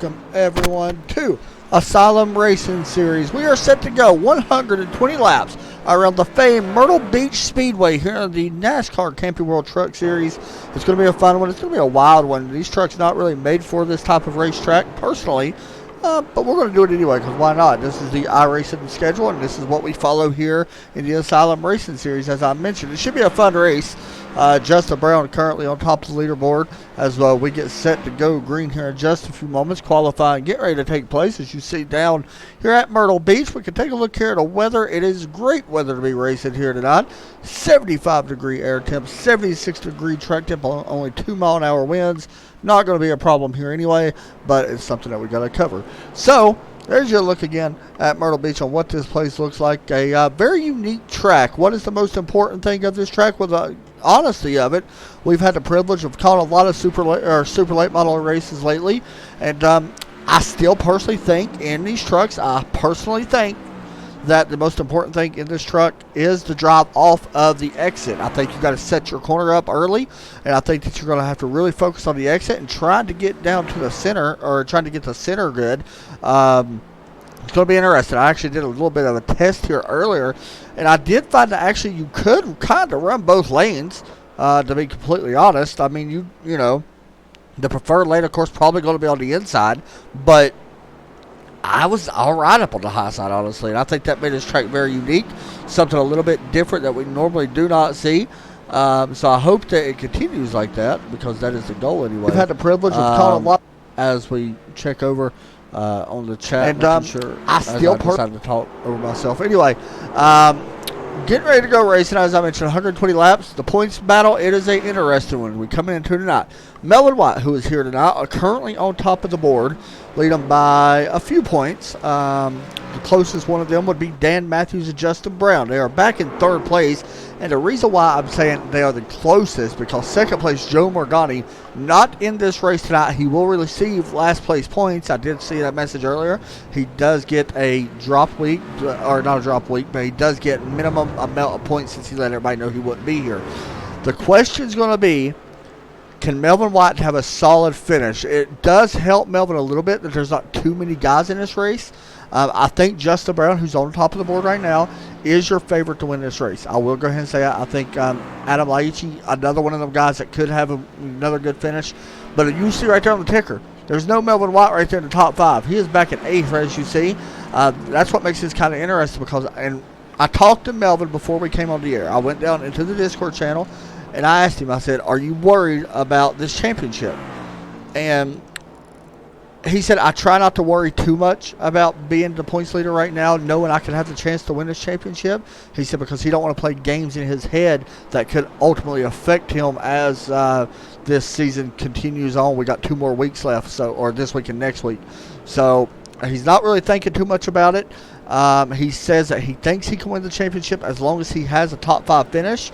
welcome everyone to Asylum Racing Series. We are set to go 120 laps around the famed Myrtle Beach Speedway here in the NASCAR Camping World Truck Series. It's going to be a fun one. It's going to be a wild one. These trucks are not really made for this type of racetrack personally, but we're going to do it anyway because why not? This is the iRacing schedule, and this is what we follow here in the Asylum Racing Series. As I mentioned, it should be a fun race. Justin Brown currently on top of the leaderboard as we get set to go green here in just a few moments. Qualifying get ready to take place as you see down here at Myrtle Beach. We can take a look here at the weather. It is great weather to be racing here tonight. 75-degree air temp, 76-degree track temp, only 2-mile-an-hour winds. Not going to be a problem here anyway, but it's something that we got to cover. So there's your look again at Myrtle Beach on what this place looks like. A very unique track. What is the most important thing of this track? Well, the honesty of it, we've had the privilege of calling a lot of super late model races lately, and I still personally think in these trucks, that the most important thing in this truck is the drive off of the exit. I think you got to set your corner up early, and I think that you're going to have to really focus on the exit and trying to get down to the center, or trying to get the center good. It's going to be interesting. I actually did a little bit of a test here earlier, and I did find that actually you could kind of run both lanes, to be completely honest. I mean, you know, the preferred lane, of course, probably going to be on the inside, but I was all right up on the high side, honestly, and I think that made this track very unique, something a little bit different that we normally do not see. So I hope that it continues like that, because that is the goal anyway. We've had the privilege of calling a lot as we check over on the chat, and sure I still decided to talk over myself. Anyway, getting ready to go racing. As I mentioned, 120 laps. The points battle, it is an interesting one. We come into tonight. Melvin White, who is here tonight, are currently on top of the board, leading by a few points. The closest one of them would be Dan Matthews and Justin Brown. They are back in third place, and the reason why I'm saying they are the closest, because second place Joe Morgani, not in this race tonight. He will receive last place points. I did see that message earlier. He does get a drop week, or not a drop week, but he does get minimum amount of points since he let everybody know he wouldn't be here. The question is going to be, can Melvin White have a solid finish? It does help Melvin a little bit that there's not too many guys in this race. I think Justin Brown, who's on top of the board right now, is your favorite to win this race. I will go ahead and say I think Adam Laichi, another one of them guys that could have another good finish. But you see right there on the ticker, there's no Melvin White right there in the top 5. He is back at 8th, as you see. That's what makes this kind of interesting, because I talked to Melvin before we came on the air. I went down into the Discord channel, and I asked him, I said, are you worried about this championship? And he said, I try not to worry too much about being the points leader right now, knowing I could have the chance to win this championship. He said because he don't want to play games in his head that could ultimately affect him as this season continues on. We got 2 more weeks left, or this week and next week. So he's not really thinking too much about it. He says that he thinks he can win the championship as long as he has a top 5 finish.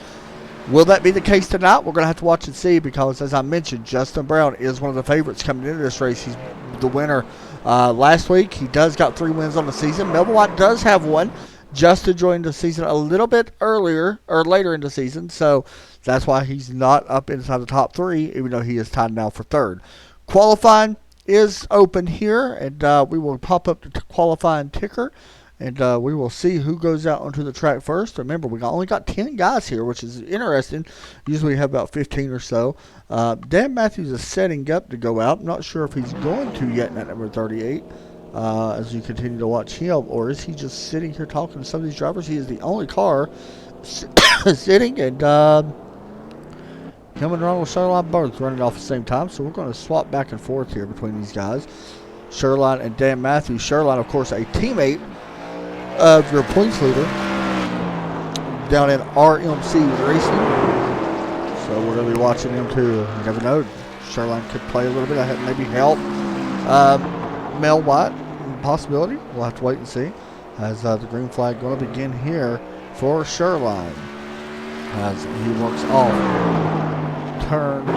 Will that be the case tonight? We're going to have to watch and see, because, as I mentioned, Justin Brown is one of the favorites coming into this race. He's the winner last week. He does got 3 wins on the season. Melvin White does have one. Justin joined the season a little bit earlier, or later in the season, so that's why he's not up inside the top 3, even though he is tied now for 3rd. Qualifying is open here, and we will pop up the qualifying ticker. And we will see who goes out onto the track first. Remember, we only got 10 guys here, which is interesting. Usually we have about 15 or so. Dan Matthews is setting up to go out. I'm not sure if he's going to yet at number 38 as you continue to watch him. Or is he just sitting here talking to some of these drivers? He is the only car sitting, and him and Ronald Sherline both running off at the same time. So we're going to swap back and forth here between these guys. Sherline and Dan Matthews. Sherline, of course, a teammate of your points leader down in RMC Racing. So we're going to be watching him too. You never know. Sherline could play a little bit. Maybe help Mel White. Possibility. We'll have to wait and see. As the green flag going to begin here for Sherline. As he works off turn 2.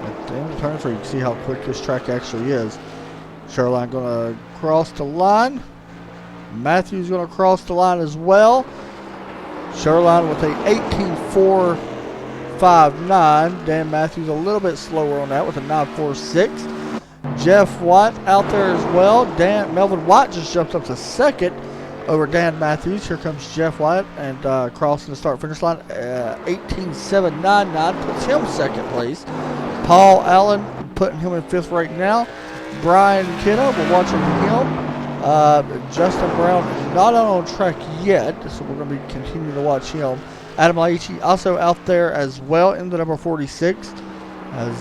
At the end of turn 3, you can see how quick this track actually is. Sherline going to cross the line. Matthews going to cross the line as well. Sherline with a 18.459. Dan Matthews a little bit slower on that with a 9.46. Jeff White out there as well. Melvin White just jumped up to second over Dan Matthews. Here comes Jeff White and crossing the start-finish line. 18.799 puts him second place. Paul Allen putting him in fifth right now. Brian Kiddo, we're watching him. Justin Brown not out on track yet, so we're going to be continuing to watch him. Adam Laichi also out there as well in the number 46. As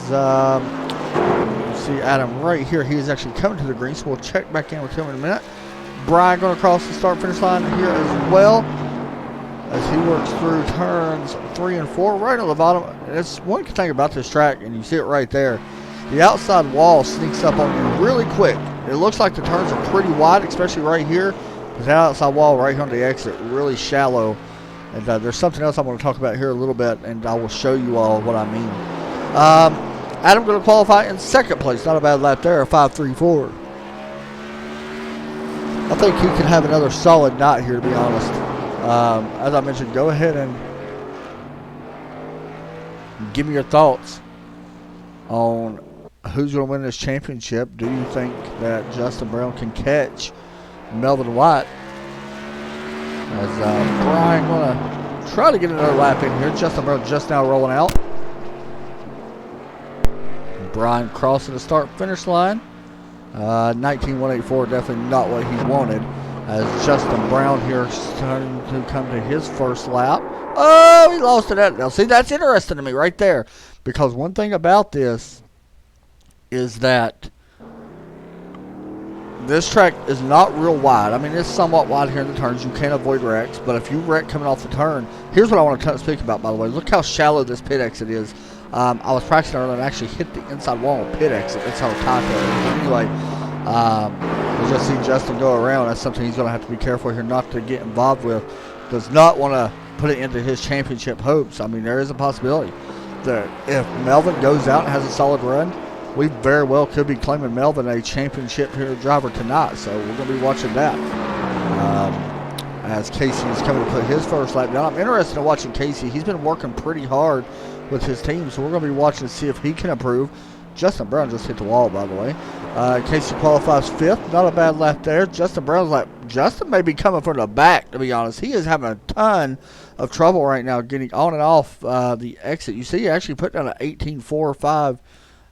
you see Adam right here, he is actually coming to the green, so we'll check back in with him in a minute. Brian going to cross the start-finish line here as well as he works through turns 3 and 4 right on the bottom. It's one thing about this track, and you see it right there. The outside wall sneaks up on you really quick. It looks like the turns are pretty wide, especially right here. But the outside wall right here on the exit, really shallow. And there's something else I'm going to talk about here a little bit, and I will show you all what I mean. Adam going to qualify in second place. Not a bad lap there, 5.34. I think he can have another solid night here, to be honest. As I mentioned, go ahead and give me your thoughts on who's going to win this championship. Do you think that Justin Brown can catch Melvin White? As Brian going to try to get another lap in here. Justin Brown just now rolling out. Brian crossing the start-finish line. 19.184, definitely not what he wanted. As Justin Brown here starting to come to his first lap. Oh, he lost it. Now, see, that's interesting to me right there. Because one thing about this is that this track is not real wide. I mean, it's somewhat wide here in the turns. You can't avoid wrecks. But if you wreck coming off the turn, here's what I want to speak about, by the way. Look how shallow this pit exit is. I was practicing earlier and actually hit the inside wall of pit exit. That's how tight that is. Anyway, we'll just see Justin go around. That's something he's going to have to be careful here not to get involved with. Does not want to put it into his championship hopes. I mean, there is a possibility that if Melvin goes out and has a solid run, we very well could be claiming Melvin a championship here driver tonight. So we're going to be watching that. As Casey is coming to put his first lap down. I'm interested in watching Casey. He's been working pretty hard with his team, so we're going to be watching to see if he can improve. Justin Brown just hit the wall, by the way. Casey qualifies fifth. Not a bad lap there. Justin may be coming from the back, to be honest. He is having a ton of trouble right now getting on and off the exit. You see he actually put down an 18.45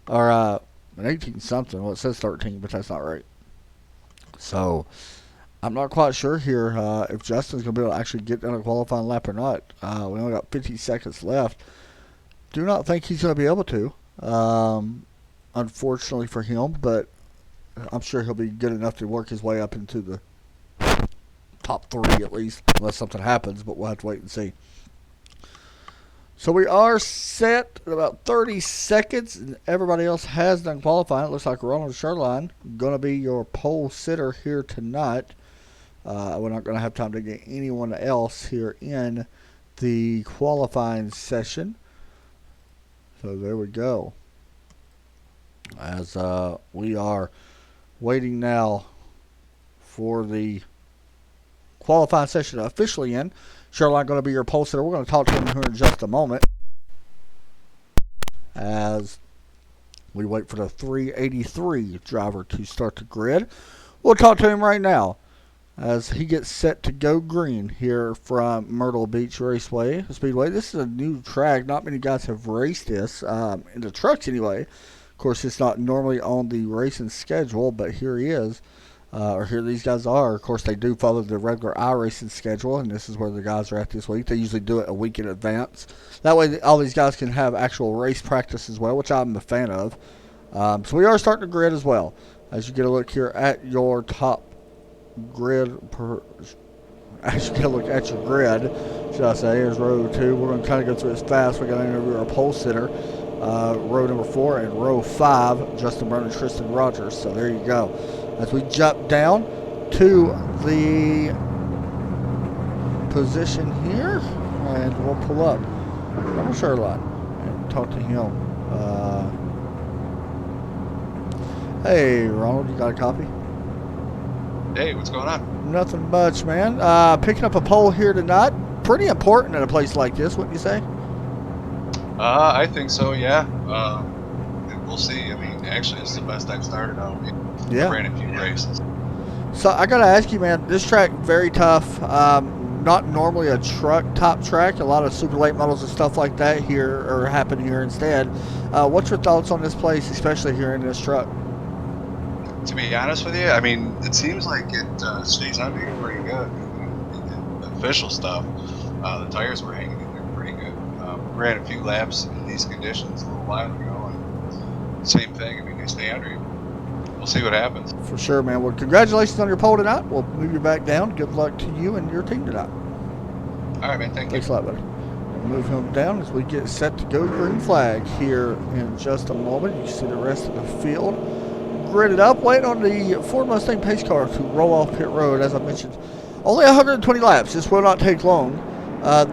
or an 18 something. Well, it says 13, but that's not right. So I'm not quite sure here if Justin's going to be able to actually get down a qualifying lap or not. We only got 50 seconds left. Do not think he's going to be able to, unfortunately for him, but I'm sure he'll be good enough to work his way up into the top 3 at least, unless something happens, but we'll have to wait and see. So we are set at about 30 seconds, and everybody else has done qualifying. It looks like Ronald Sherline going to be your pole sitter here tonight. We're not going to have time to get anyone else here in the qualifying session. So there we go. As we are waiting now for the qualifying session to officially end. Sherlock going to be your pole sitter. We're going to talk to him here in just a moment as we wait for the 383 driver to start the grid. We'll talk to him right now as he gets set to go green here from Myrtle Beach Speedway. This is a new track. Not many guys have raced this, in the trucks anyway. Of course, it's not normally on the racing schedule, but here he is. Or here these guys are. Of course, they do follow the regular iRacing schedule, and this is where the guys are at this week. They usually do it a week in advance. That way, all these guys can have actual race practice as well, which I'm a fan of. So we are starting the grid as well. As you get a look here at your top grid, as you get a look at your grid, should I say, here's row 2. We're going to kind of go through this fast. We're going to interview our pole sitter, row number 4, and row 5, Justin Brown and Tristan Rogers. So there you go. As we jump down to the position here, and we'll pull up Ronald Sherlock and talk to him. Hey, Ronald, you got a copy? Hey, what's going on? Nothing much, man. Picking up a pole here tonight. Pretty important in a place like this, wouldn't you say? I think so, yeah. we'll see. I mean, actually, this is the best I've started out. Yeah. I ran a few races. So I gotta ask you, man, this track very tough. Not normally a truck top track. A lot of super late models and stuff like that here or happen here instead. What's your thoughts on this place, especially here in this truck? To be honest with you, I mean, it seems like it stays on being pretty good. The official stuff, the tires were hanging in there pretty good. Ran a few laps in these conditions a little while ago, and same thing. I mean, they stay under you. We'll see what happens. For sure, man. Well, congratulations on your pole tonight. We'll move you back down. Good luck to you and your team tonight. All right, man. Thank you. Thanks a lot, buddy. We'll move him down as we get set to go green flag here in just a moment. You can see the rest of the field gridded up, waiting on the Ford Mustang pace car to roll off pit road. As I mentioned, only 120 laps. This will not take long.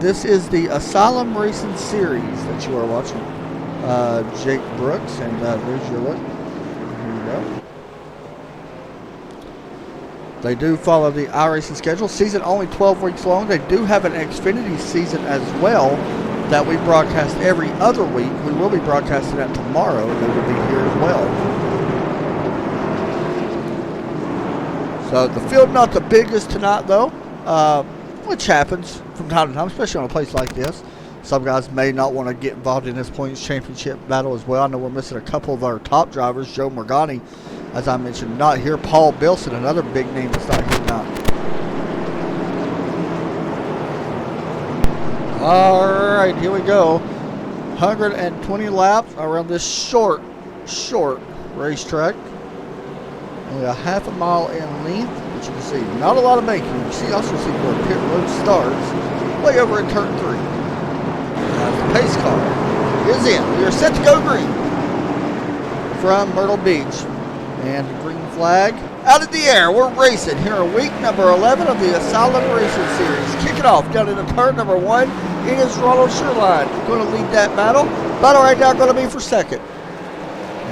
This is the Asylum Racing Series that you are watching. Jake Brooks, and there's your look. Here you go. They do follow the iRacing schedule. Season only 12 weeks long. They do have an Xfinity season as well that we broadcast every other week. We will be broadcasting that tomorrow. They will be here as well. So the field not the biggest tonight though, which happens from time to time, especially on a place like this. Some guys may not want to get involved in this points championship battle as well. I know we're missing a couple of our top drivers. Joe Morgani, as I mentioned, not here. Paul Bilson, another big name that's not here now. All right, here we go. 120 laps around this short racetrack. Only a half a mile in length, but you can see not a lot of banking. You can also see where pit road starts, way over in turn 3. The pace car is in. We are set to go green from Myrtle Beach. And the green flag out of the air. We're racing here in week number 11 of the Asylum Racing Series. Kick it off down into turn number 1. It is Ronald Sherline going to lead that battle. Battle right now going to be for second.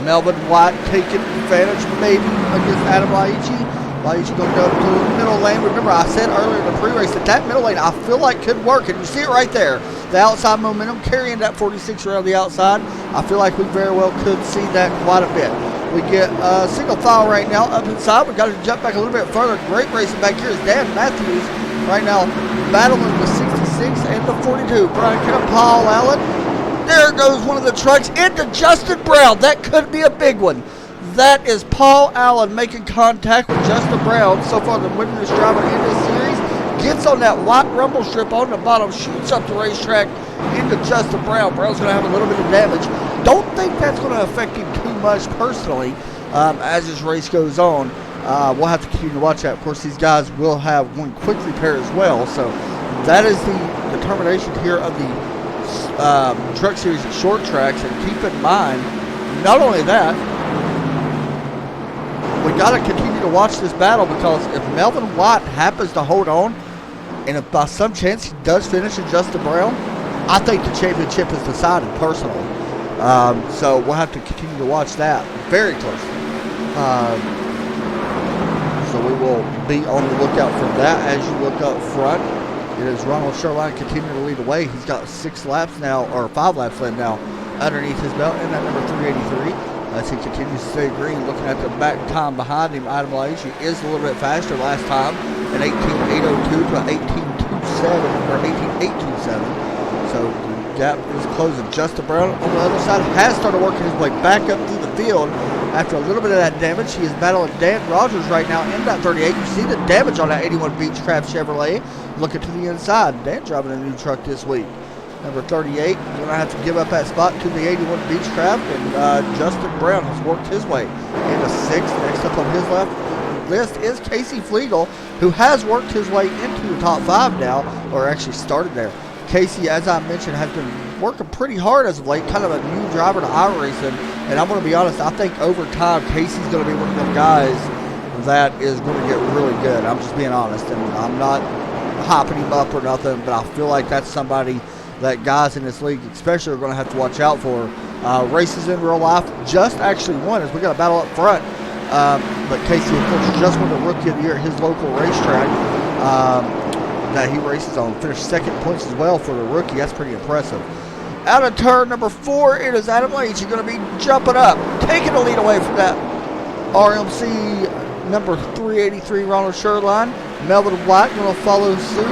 Melvin White taking advantage maybe against Adam Laichi. Laichi going to go to the middle lane. Remember, I said earlier in the pre-race that middle lane I feel like could work, and you see it right there. The outside momentum carrying that 46 around the outside. I feel like we very well could see that quite a bit. We get a single file right now up inside. We've got to jump back a little bit further. Great racing back here is Dan Matthews right now battling the 66 and the 42. Brian Kemp, Paul Allen. There goes one of the trucks into Justin Brown. That could be a big one. That is Paul Allen making contact with Justin Brown. So far, the winningest driver in this series gets on that white rumble strip on the bottom, shoots up the racetrack into Justin Brown. Brown's going to have a little bit of damage. Don't think that's going to affect him too much personally as this race goes on. We'll have to continue to watch that. Of course, these guys will have one quick repair as well. So that is the determination here of the Truck Series at short tracks. And keep in mind, not only that, we got to continue to watch this battle, because if Melvin White happens to hold on, and if by some chance he does finish in Justin Brown, I think the championship is decided personally. So we'll have to continue to watch that very closely. So we will be on the lookout for that. As you look up front, it is Ronald Sherline continuing to lead the way. He's got 6 laps now, or 5 laps left now, underneath his belt, and that number 383. As he continues to stay green, looking at the back time behind him, Adam Laichi is a little bit faster last time, an 18.802 to an 18.27 or 18.827. So the gap is closing. Justin Brown on the other side has started working his way back up through the field after a little bit of that damage. He is battling Dan Rogers right now in that 38. You see the damage on that 81 Beechcraft Chevrolet. Looking to the inside. Dan driving a new truck this week. Number 38, going to have to give up that spot to the 81 Beechcraft, and Justin Brown has worked his way into 6th. Next up on his left list is Casey Flegel, who has worked his way into the top 5 now, or actually started there. Casey, as I mentioned, has been working pretty hard as of late, kind of a new driver to iRacing, and I'm going to be honest, I think over time Casey's going to be one of them guys that is going to get really good. I'm just being honest, and I'm not hopping him up or nothing, but I feel like that's somebody that guys in this league especially are going to have to watch out for. Races in real life just actually won, as we got a battle up front. But Casey, of course, just won the Rookie of the Year at his local racetrack that he races on. Finished 2nd points as well for the rookie. That's pretty impressive. Out of turn number 4, it is Adam Leach. You're going to be jumping up, taking the lead away from that RMC number 383 Ronald Sherline. Melvin White going to follow suit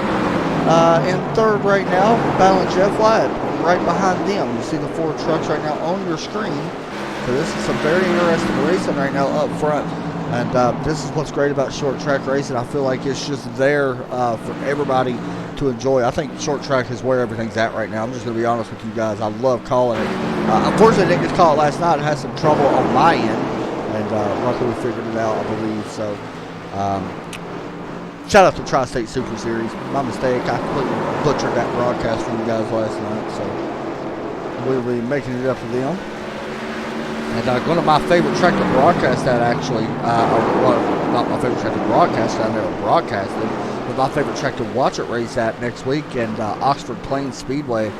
in third right now, battling Jeff White right behind them. You see the 4 trucks right now on your screen. So this is some very interesting racing right now up front. And this is what's great about short track racing. I feel like it's just there for everybody to enjoy. I think short track is where everything's at right now. I'm just going to be honest with you guys. I love calling it. Unfortunately, I didn't get to call it last night. I had some trouble on my end. And luckily we figured it out, I believe. So, shout out to Tri-State Super Series. My mistake. I completely butchered that broadcast for you guys last night. So, we'll be making it up to them. And one of my favorite track to broadcast that actually, well, not my favorite track to broadcast, I never broadcasted, but my favorite track to watch it race at next week, and Oxford Plains Speedway.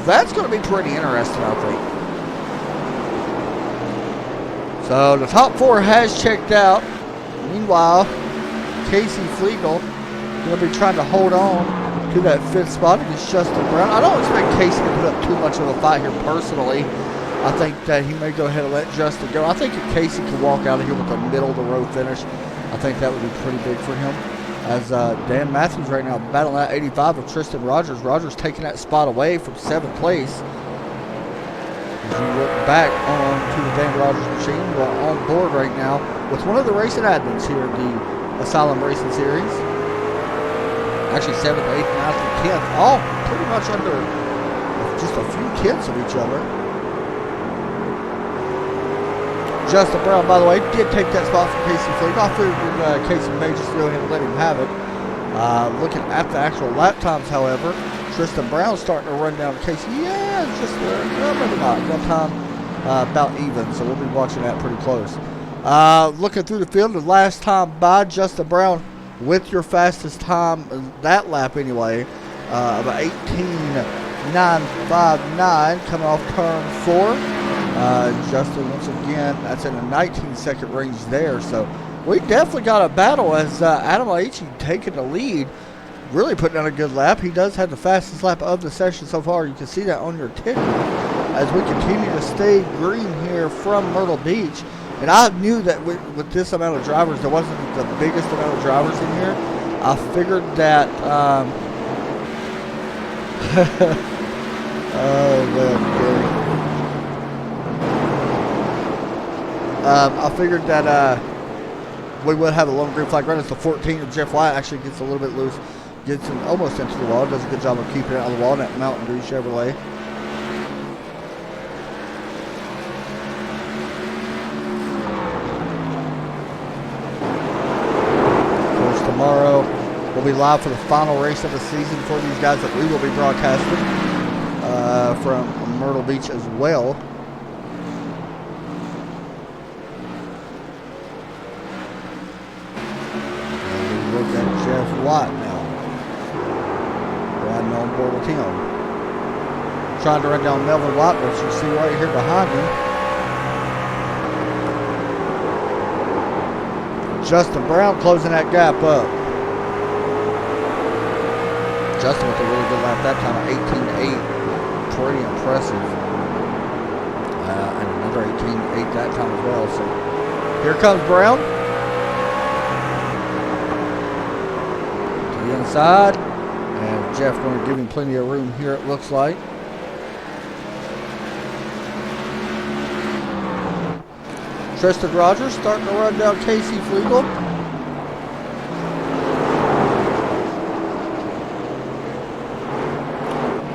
That's going to be pretty interesting, I think. So the top 4 has checked out. Meanwhile, Casey Flegel going to be trying to hold on to that 5th spot against Justin Brown. I don't expect Casey to put up too much of a fight here personally. I think that he may go ahead and let Justin go. I think if Casey can walk out of here with a middle-of-the-road finish, I think that would be pretty big for him. As Dan Matthews right now battling that 85 of Tristan Rogers. Rogers taking that spot away from 7th place. As you look back on to the Dan Rogers machine, we're on board right now with one of the racing admins here in the Asylum Racing Series. Actually 7th, 8th, 9th, and 10th, all pretty much under just a few tenths of each other. Justin Brown, by the way, did take that spot from Casey Flegel. I figured Casey may just go ahead and let him have it. Looking at the actual lap times, however, Tristan Brown starting to run down Casey. Yeah, just maybe not. That time about even, so we'll be watching that pretty close. Looking through the field, the last time by Justin Brown with your fastest time that lap anyway, about 18.959 coming off turn 4. Justin, once again, that's in a 19-second range there. So we definitely got a battle as Adam Aichi taking the lead, really putting on a good lap. He does have the fastest lap of the session so far. You can see that on your ticker as we continue to stay green here from Myrtle Beach. And I knew that with this amount of drivers, there wasn't the biggest amount of drivers in here. I figured that, oh, man, Gary. I figured that we would have a lone green flag run. It's the 14 of Jeff White. Actually gets a little bit loose, gets in, almost into the wall. Does a good job of keeping it on the wall in that Mountain Dew Chevrolet. Of course, tomorrow we'll be live for the final race of the season for these guys that we will be broadcasting from Myrtle Beach as well. White now. Riding on board with him. Trying to run down Melvin White, but you see right here behind him. Justin Brown closing that gap up. Justin with a really good lap that time, 18.8. Pretty impressive. And another 18.8 that time as well. So here comes Brown. Inside, and Jeff going to give him plenty of room here, it looks like. Tristan Rogers starting to run down Casey Flegel.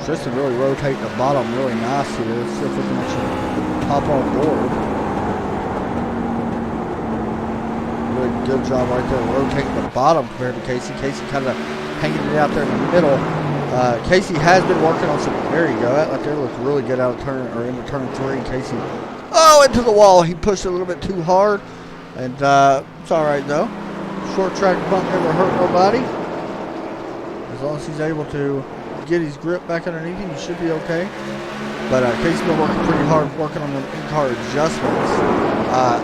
Tristan really rotating the bottom really nice here. Let's see if we can actually hop on board. Really good job right there, rotating the bottom compared to Casey. Casey kind of hanging it out there in the middle. Casey has been working on some. There you go. That right there looks really good out of turn or into turn 3. Casey, oh, into the wall. He pushed it a little bit too hard, and it's all right though. Short track bump never hurt nobody. As long as he's able to get his grip back underneath him, he should be okay. But Casey's been working pretty hard, working on the in-car adjustments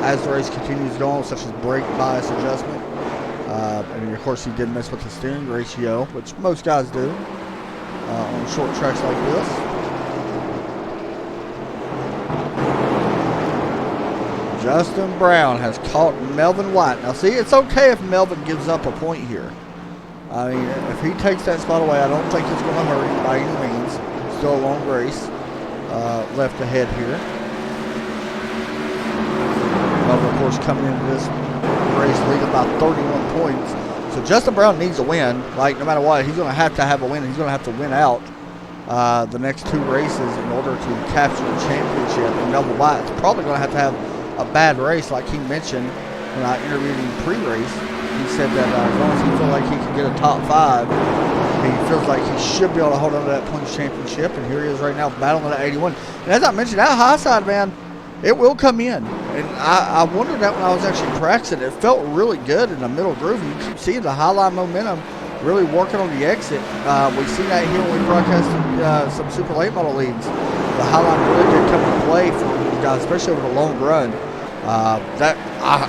as the race continues going, such as brake bias adjustment. And of course, he did mess with the steering ratio, which most guys do on short tracks like this. Justin Brown has caught Melvin White. Now, see, it's okay if Melvin gives up a point here. I mean, if he takes that spot away, I don't think it's going to hurt him by any means. Still a long race left ahead here. Melvin, of course, coming into this race leading by 31 points. So Justin Brown needs a win. Like, no matter what, he's going to have a win. He's going to have to win out the next two races in order to capture the championship. And Melvin White is probably going to have a bad race, like he mentioned when I interviewed him pre-race. He said that as long as he feels like he can get a top 5, he feels like he should be able to hold on to that points championship. And here he is right now battling at 81. And as I mentioned, that high side, man, it will come in. And I wondered that when I was actually practicing. It felt really good in the middle groove. You keep seeing the high line momentum really working on the exit. We see that here when we broadcasted some super late model leads. The high line really did come into play for guys, especially over the long run.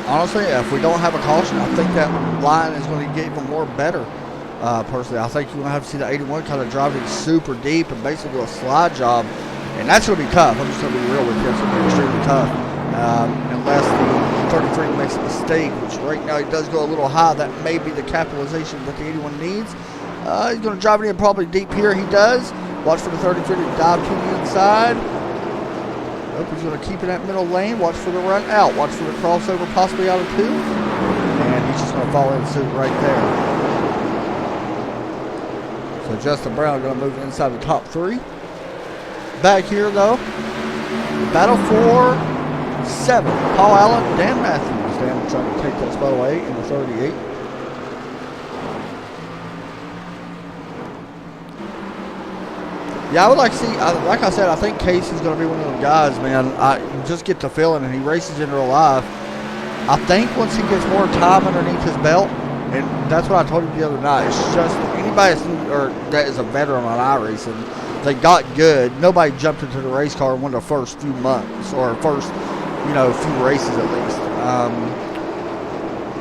Honestly, if we don't have a caution, I think that line is going to get even more better. Personally, I think you're going to have to see the 81 kind of drive it super deep and basically do a slide job. And that's going to be tough. I'm just going to be real with you. It's going to be extremely tough. Unless the 33 makes a mistake, which right now he does go a little high. That may be the capitalization that the 81 needs. He's going to drive it in probably deep here. He does. Watch for the 33 to dive to the inside. Nope, he's going to keep in that middle lane. Watch for the run out. Watch for the crossover possibly out of 2. And he's just going to follow in suit right there. So Justin Brown going to move inside the top 3. Back here, though, battle for 7. Paul Allen, Dan Matthews. Dan trying to take that spot away in the 38. Yeah, I would like to see, like I said, I think Casey's going to be one of those guys, man. You just get the feeling, and he races in real life. I think once he gets more time underneath his belt, and that's what I told him the other night, it's just anybody that is a veteran on iRacing, they got good. Nobody jumped into the race car in one of the first few months or first, few races at least.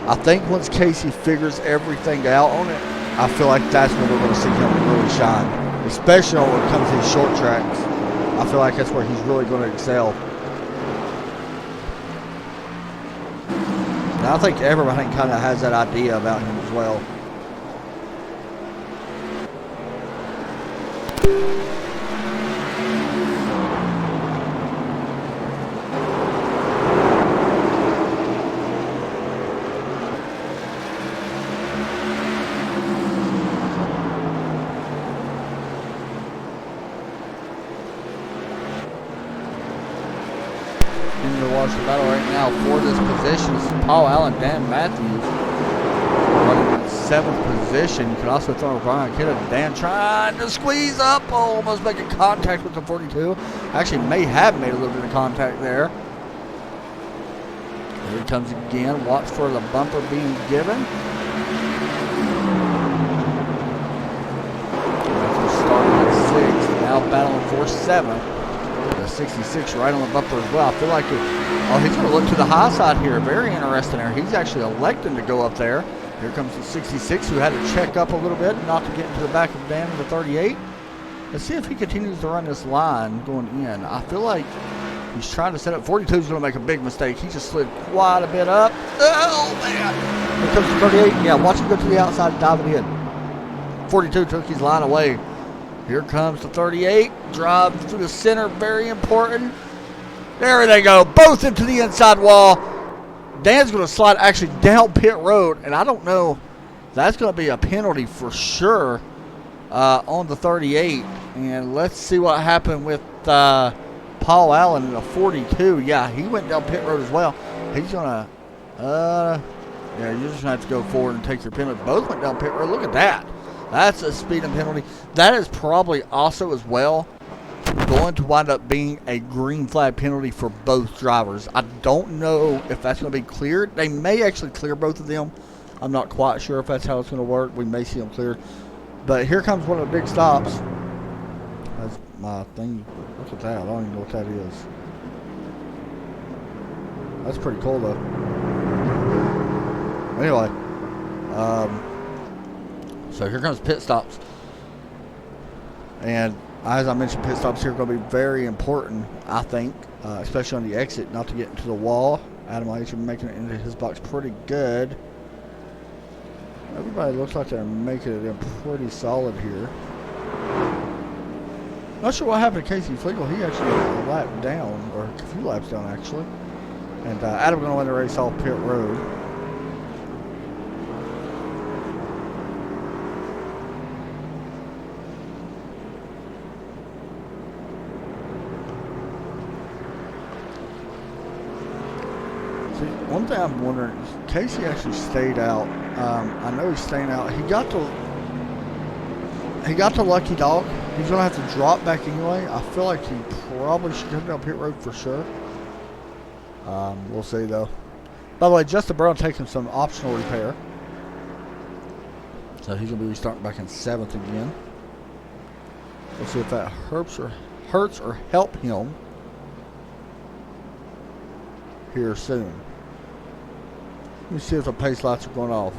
I think once Casey figures everything out on it, I feel like that's when we're going to see him really shine, especially when it comes to these short tracks. I feel like that's where he's really going to excel. And I think everybody kind of has that idea about him as well. Watch the battle right now for this position. This is Paul Allen, Dan Matthews running in 7th position. You can also throw Brian Kidd and Dan trying to squeeze up, almost making contact with the 42. Actually may have made a little bit of contact there. Here he comes again. Watch for the bumper being given. Starting at 6, now battling for 7th. 66 right on the bumper as well. I feel like he's going to look to the high side here. Very interesting there. He's actually electing to go up there. Here comes the 66 who had to check up a little bit not to get into the back of Dan in the 38. Let's see if he continues to run this line going in. I feel like he's trying to set up. 42 is going to make a big mistake. He just slid quite a bit up. Oh, man. Here comes the 38. Yeah, watch him go to the outside and dive it in. 42 took his line away. Here comes the 38. Drive through the center. Very important. There they go. Both into the inside wall. Dan's going to slide actually down pit road. And I don't know. That's going to be a penalty for sure on the 38. And let's see what happened with Paul Allen in the 42. Yeah, he went down pit road as well. He's going to, yeah, you're just going to have to go forward and take your penalty. Both went down pit road. Look at that. That's a speeding penalty. That is probably also as well going to wind up being a green flag penalty for both drivers. I don't know if that's going to be cleared. They may actually clear both of them. I'm not quite sure if that's how it's going to work. We may see them cleared. But here comes one of the big stops. That's my thing. Look at that. I don't even know what that is. That's pretty cool, though. Anyway. So here comes pit stops. And as I mentioned, pit stops here are going to be very important, I think, especially on the exit, not to get into the wall. Adam H making it into his box pretty good. Everybody looks like they're making it in pretty solid here. Not sure what happened to Casey Flegel. He actually got a lap down, or a few laps down actually. And Adam going to win the race off pit road. See, one thing I'm wondering is Casey actually stayed out. I know he's staying out. He got the lucky dog. He's gonna have to drop back anyway. I feel like he probably should come down pit road for sure. We'll see though. By the way, Justin Brown taking some optional repair, so he's gonna be restarting back in 7th again. We'll see if that hurts or help him here soon. Let me see if the pace lights are going off.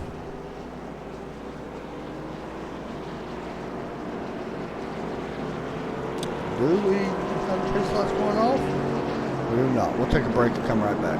Do we have the pace lights going off? We do not. We'll take a break and come right back.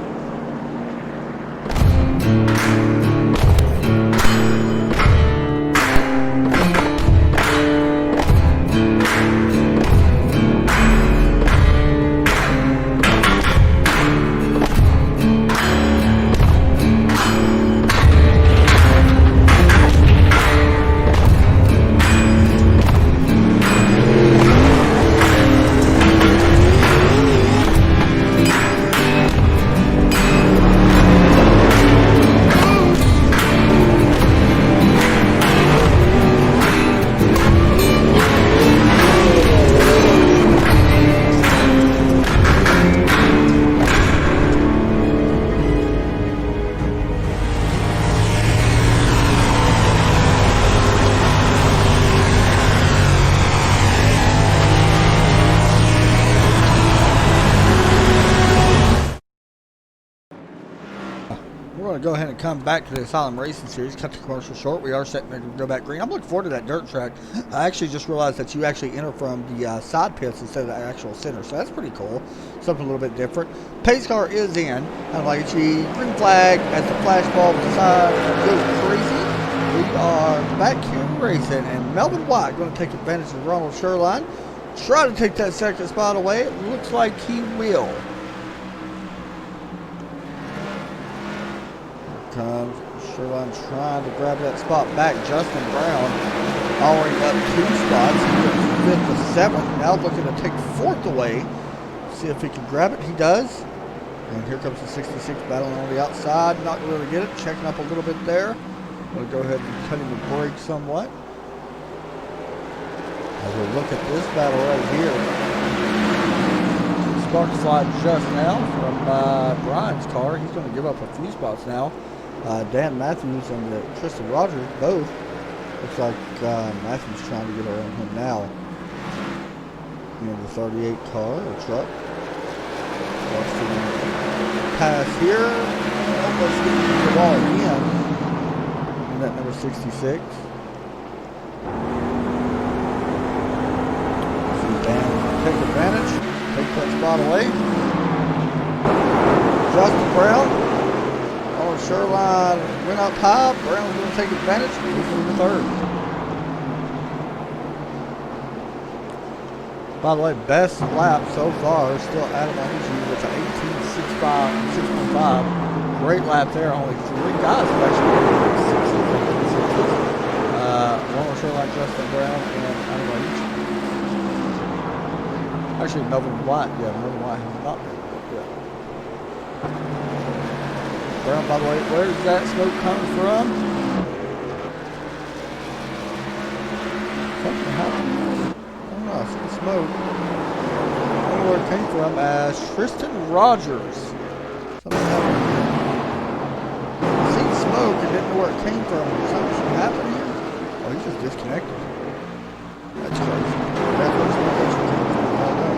Go ahead and come back to the Asylum Racing Series. Cut the commercial short. We are set to go back green. I'm looking forward to that dirt track. I actually just realized that you actually enter from the side pits instead of the actual center, so that's pretty cool. Something a little bit different. Pace car is in. I'm like, green flag as the flashball decide goes crazy. We are back here racing, and Melvin White going to take advantage of Ronald Sherline. Try to take that second spot away. It looks like he will. Comes Sherline trying to grab that spot back. Justin Brown already up 2 spots. He goes 5th to 7th. Now looking to take 4th away. See if he can grab it. He does. And here comes the 66 battling on the outside. Not going to really get it. Checking up a little bit there. Going to go ahead and cut him the brake somewhat. As we look at this battle right here. Spark slide just now from Brian's car. He's going to give up a few spots now. Dan Matthews and Tristan Rogers both. Looks like Matthews trying to get around him now. You know, the 38 car or truck. Pass here. Almost getting the ball again. And that number 66. See Dan take advantage. Take that spot away. Justin Brown. Sherline went up high. Brown's going to take advantage. He's going to be 3rd. By the way, best lap so far is still Adam H with an 18.65. Great lap there. Only 3 guys have actually made 6. Ronald Sherline, Justin Brown, and Adam H. Actually, Melvin White. Yeah, Melvin White has not been yet. Brown, by the way, where's that smoke coming from? Something happened. I don't know, I see the smoke. I don't know where it came from. As Tristan Rogers. Something happened here. I seen smoke and didn't know where it came from. Something happened here? Oh, he's just disconnected. That's crazy. That's where the smoke actually came from. I don't know.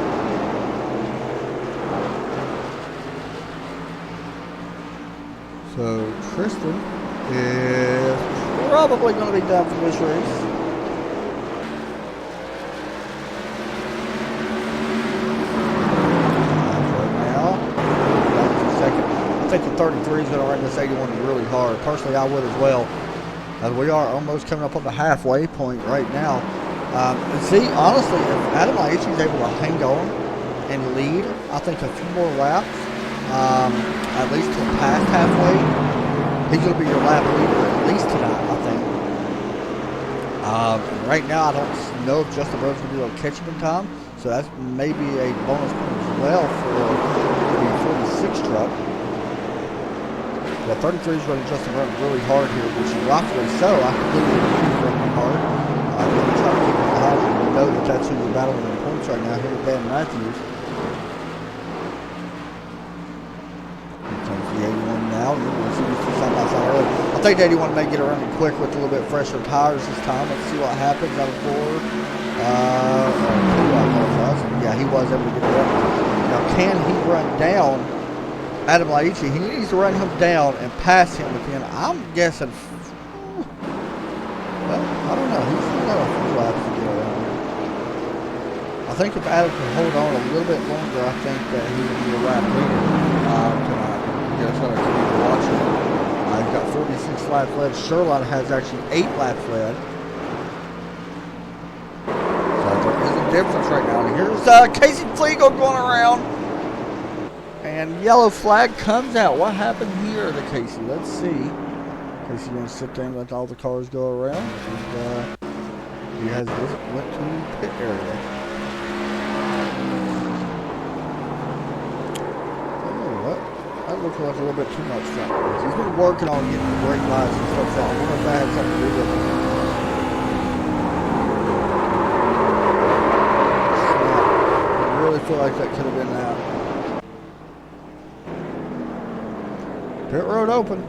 So Tristan is probably going to be done for this race. Right now, back to second. think the 33 is going to run this 81 really hard. Personally, I would as well. We are almost coming up on the halfway point right now. See, honestly, if Adam Aichi is able to hang on and lead, I think a few more laps, at least till past halfway, he's going to be your lap leader at least tonight, I think. Right now, I don't know if Justin Burns going to be able to catch him in time, so that's maybe a bonus point as well for the 46 truck. The 33 is running Justin Burns really hard here, which is rightfully so. I completely agree with running hard. I'm going to try to keep it behind you. You know that that's who you're battling in points right now here with Dan Matthews. Here comes the 81 now. You're going to see these two side by side early. I think the 81 may get around quick with a little bit fresher tires this time. Let's see what happens out of 4. I apologize. Yeah, he was able to get around. Now, can he run down Adam Laichi? He needs to run him down and pass him again. I'm guessing. Well, I don't know. He's got a few laps to get around. I think if Adam can hold on a little bit longer, I think that he will be a lap leader tonight. Just going to keep watching. He's got 46 laps left. Sherline has actually 8 laps left. So there is a difference right now. And here's Casey Flegel going around. And yellow flag comes out. What happened here to Casey? Let's see. Casey's going to sit there and let all the cars go around. And he has went to pit area. What? That looks like a little bit too much front. He's been working on getting the brake lights and stuff out. I wonder if that had something to do with it. I really feel like that could have been that. Pit road open.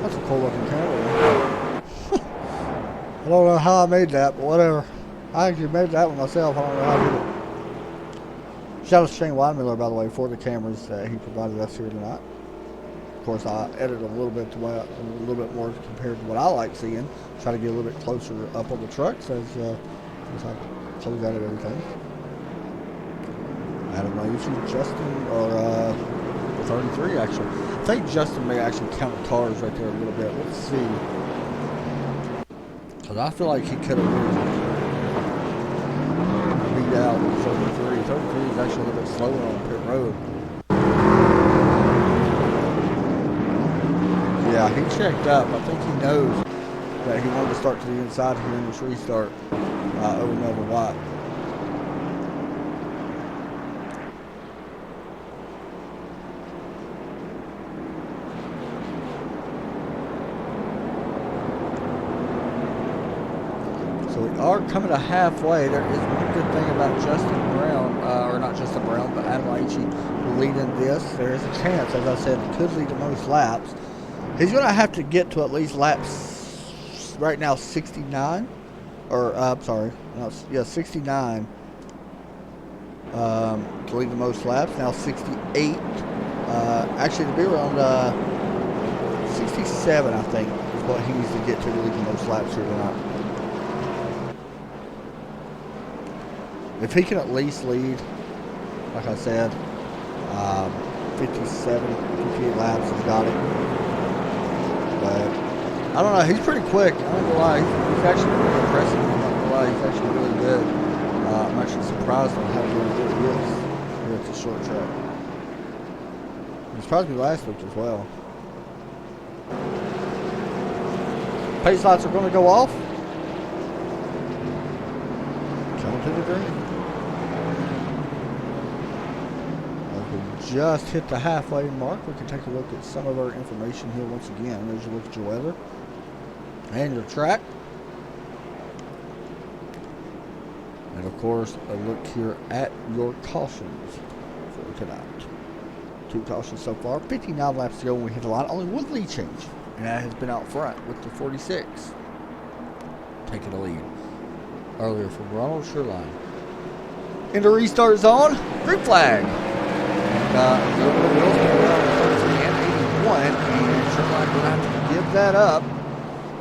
That's a cool looking camera. I don't know how I made that, but whatever. I actually made that one myself. I don't know how I did it. Shout out to Shane Weidmiller, by the way, for the cameras that he provided us here tonight. Of course, I edited a little bit more compared to what I like seeing. Try to get a little bit closer up on the trucks as I close out of everything. I don't know, you see Justin or 33 actually. I think Justin may actually count the cars right there a little bit. Let's see. Because I feel like he could have beat out 33. 33 is actually a little bit slower on pit road. Yeah, he checked up. I think he knows that he wanted to start to the inside here in this restart over Melvin White. So we are coming to halfway. There is one good thing about Justin Brown, or not Justin Brown, but Adam Aichi leading this. There is a chance, as I said, he could lead the most laps. He's going to have to get to at least laps, right now 69, or I'm sorry, no, yeah, 69 to lead the most laps. Now 68, actually to be around 67, I think, is what he needs to get to lead the most laps here tonight. If he can at least lead, like I said, 57, 58 laps, he's got it. But I don't know, he's pretty quick. I'm not gonna lie, he's actually really impressive. I'm not gonna lie, he's actually really good. I'm actually surprised on how good he is here at the short track. He surprised me last week as well. Pace lights are going to go off. Coming to the green. Just hit the halfway mark. We can take a look at some of our information here once again. There's a look at your weather and your track. And of course, a look here at your cautions for tonight. 2 cautions so far. 59 laps to go when we hit the line. Only one lead change. And that has been out front with the 46. Taking the lead. Earlier from Ronald Sherline. In the restart zone, green flag. Will's going around 33 and 81, and Shoreline going to have to give that up.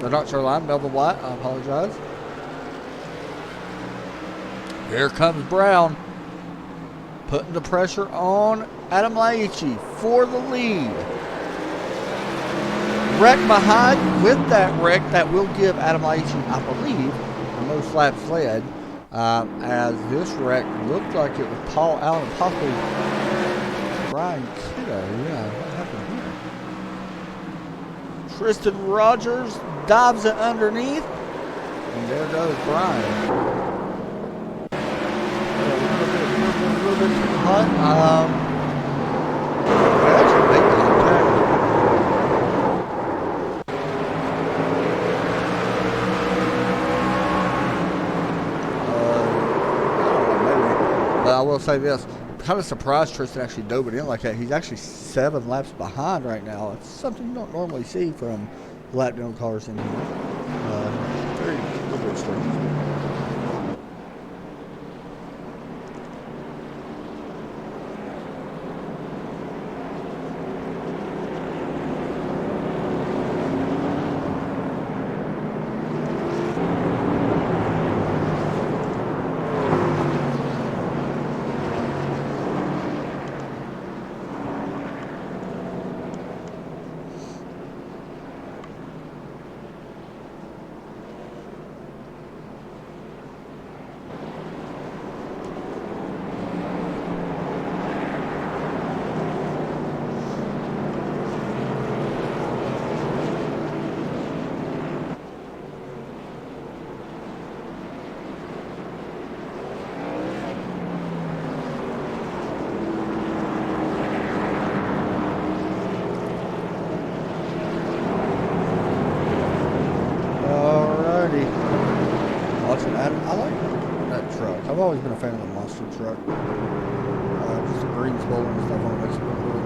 No, not Shoreline, Melvin White, I apologize. Here comes Brown, putting the pressure on Adam Laichi for the lead. Wreck behind. With that wreck, that will give Adam Laichi, I believe, the most laps led. As this wreck looked like it was Paul Allen, possibly Brian Kiddo. Yeah, what happened here? Tristan Rogers dives it underneath, and there goes Brian. A little bit too hot. Actually, they got attacked. I will say this, kind of surprised Tristan actually dove it in like that. He's actually 7 laps behind right now. It's something you don't normally see from lap down cars in here. Very little bit strange. I like that truck. I've always been a fan of the monster truck. Just the green spoiler and stuff on it makes it look really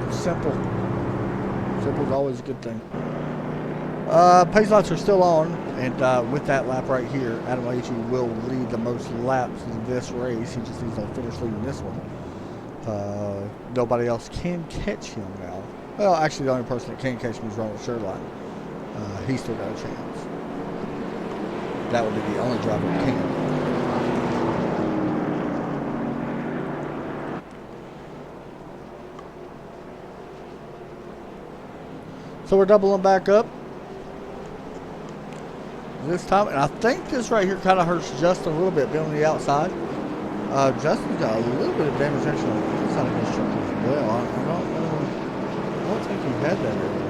neat. Simple. Simple is always a good thing. Pace lights are still on, and with that lap right here, Adam Laichi will lead the most laps in this race. He just needs to finish leading this one. Nobody else can catch him now. Well, actually, the only person that can catch him is Ronald Sherline. He's still got a chance. That would be the only driver who can. So we're doubling back up this time, and I think this right here kind of hurts Justin a little bit, being on the outside. Justin's got a little bit of damage actually on the inside of his truck as well. I don't think he had that earlier.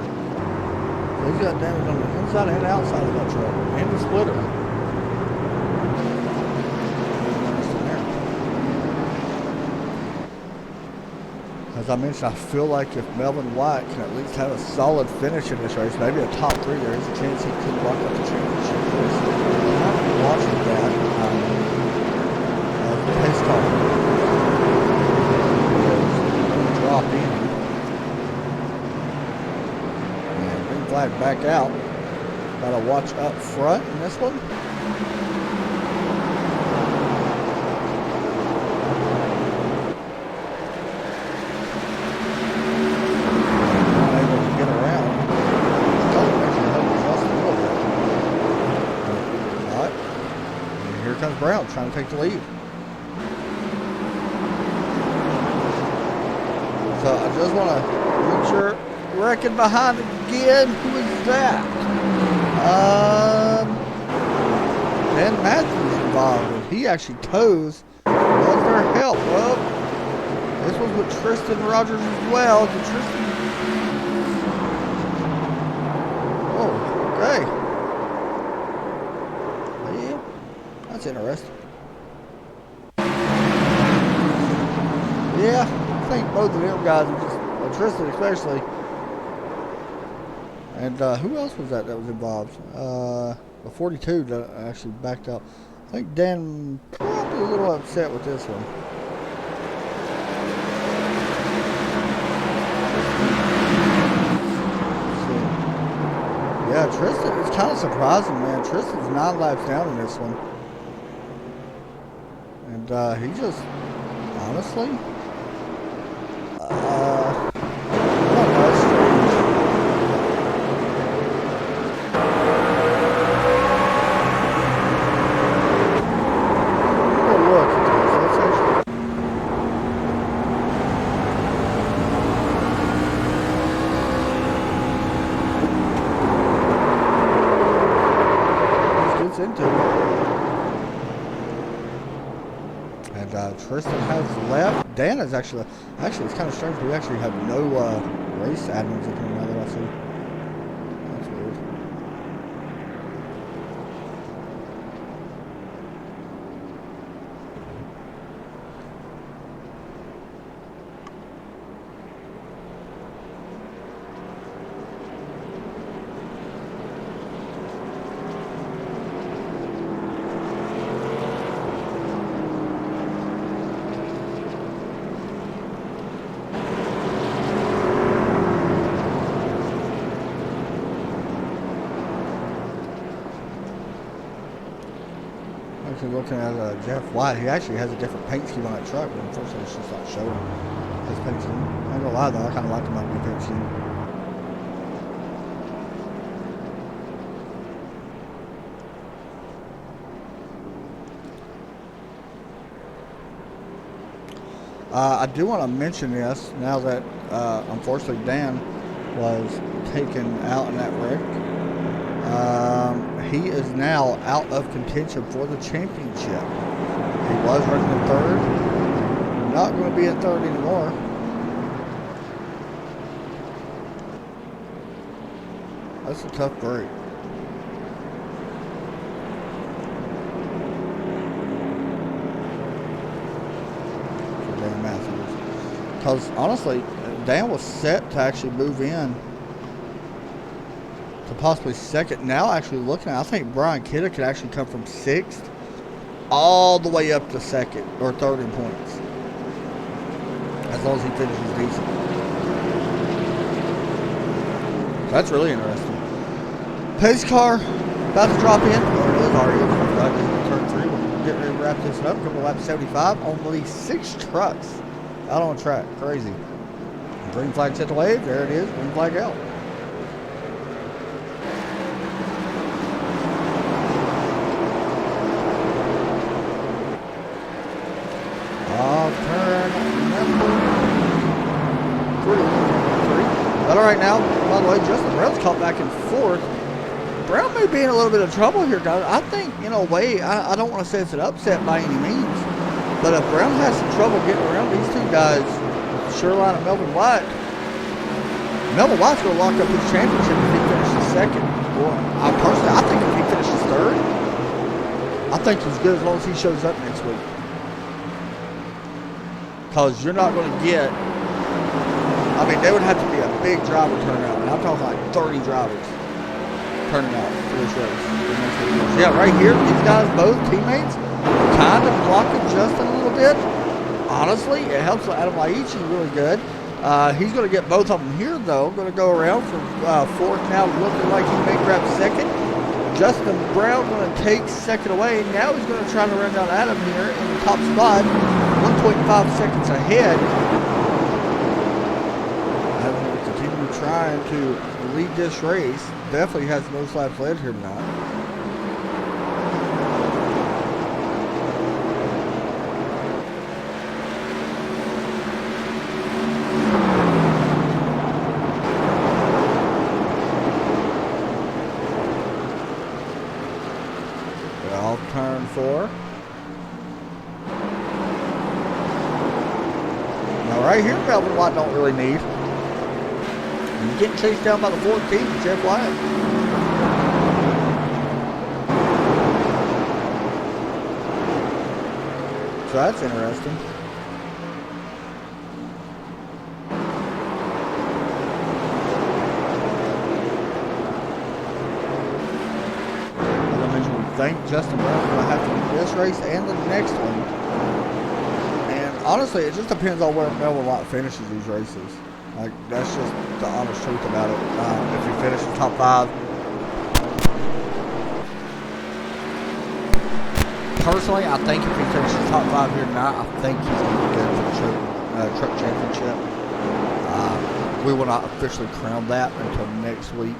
He's got damage on the inside and outside of that truck, and the splitter. As I mentioned, I feel like if Melvin White can at least have a solid finish in this race, maybe a top 3, there is a chance he could lock up the championship race. I'm watching that. The pace car drop in. And green flag back out. Got to watch up front in this one. Brown trying to take the lead. So I just want to make sure, wrecking behind again. Who is that? Dan Matthews involved. And he actually tows. Was there help? Well, this was with Tristan Rogers as well. Oh, okay. That's interesting. Yeah, I think both of them guys are just, Tristan especially. And who else was that was involved? The 42 that actually backed up. I think Dan probably a little upset with this one. So, yeah, Tristan, it's kind of surprising, man. Tristan's 9 laps down in this one. And he just, honestly, Tristan has left. Dan is actually it's kind of strange. We actually have no race admins in here now that I see. That's weird. Looking at Jeff White, he actually has a different paint scheme on that truck, but unfortunately it's just not showing his paint scheme. I ain't gonna lie though, I kind of like my new paint scheme. I do want to mention this now that unfortunately Dan was taken out in that wreck. He is now out of contention for the championship. He was running in third. Not going to be in third anymore. That's a tough break. For Dan Matthews. Because honestly, Dan was set to actually move in to possibly second. Now actually looking at, I think Brian Kidda could actually come from sixth all the way up to second or third in points, as long as he finishes decent. So that's really interesting. Pace car about to drop in. Or it is already in turn 3. We're getting ready to wrap this up. Couple laps 75. Only 6 trucks out on track. Crazy. Green flag set the wave. There it is. Green flag out. Right now, by the way, Justin Brown's caught back and forth. Brown may be in a little bit of trouble here, guys. I think, in a way, I don't want to say it's an upset by any means, but if Brown has some trouble getting around these two guys, Sherline and Melvin White, Melvin White's going to lock up his championship if he finishes second. Or, I think if he finishes third, I think he's good as long as he shows up next week. Because you're not going to get, I mean, there would have to be a big driver turnout, and I'm talking like 30 drivers turning out for this race. Yeah, right here, these guys, both teammates, kind of blocking Justin a little bit. Honestly, it helps Adam Laichi really good. He's going to get both of them here, though. Going to go around for fourth now, looking like he may grab second. Justin Brown going to take second away. Now he's going to try to run down Adam here in the top spot, 1.5 seconds ahead. Trying to lead this race. Definitely has the most laps led here tonight. Well, turn 4. Now right here, Melvin White don't really need. He's getting chased down by the 14th, Jeff Wyatt. So that's interesting. As I mentioned, we think Justin Brown's going to have to do this race and the next one. And honestly, it just depends on where Melvin White finishes these races. Like, that's just the honest truth about it. If he finishes top 5. Personally, I think if he finishes top 5 here tonight, I think he's going to be good for the truck championship. We will not officially crown that until next week,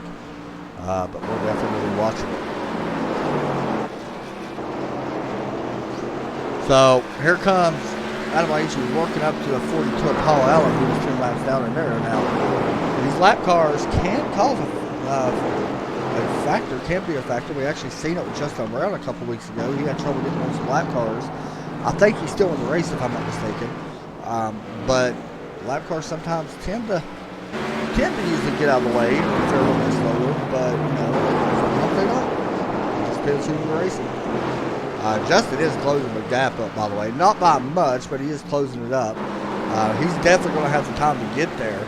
but we'll definitely be watching it. So, here comes Adam Laichi working up to a 42 at Paul Allen, who was 10 laps down in there now. These lap cars can cause a factor, can be a factor. We actually seen it with Justin Brown a couple weeks ago. He had trouble getting on some lap cars. I think he's still in the race if I'm not mistaken. But lap cars sometimes tend to usually get out of the way if they're a little bit slower, but sometimes they don't. It just depends who you're racing. Justin is closing the gap up, by the way. Not by much, but he is closing it up. He's definitely going to have the time to get there.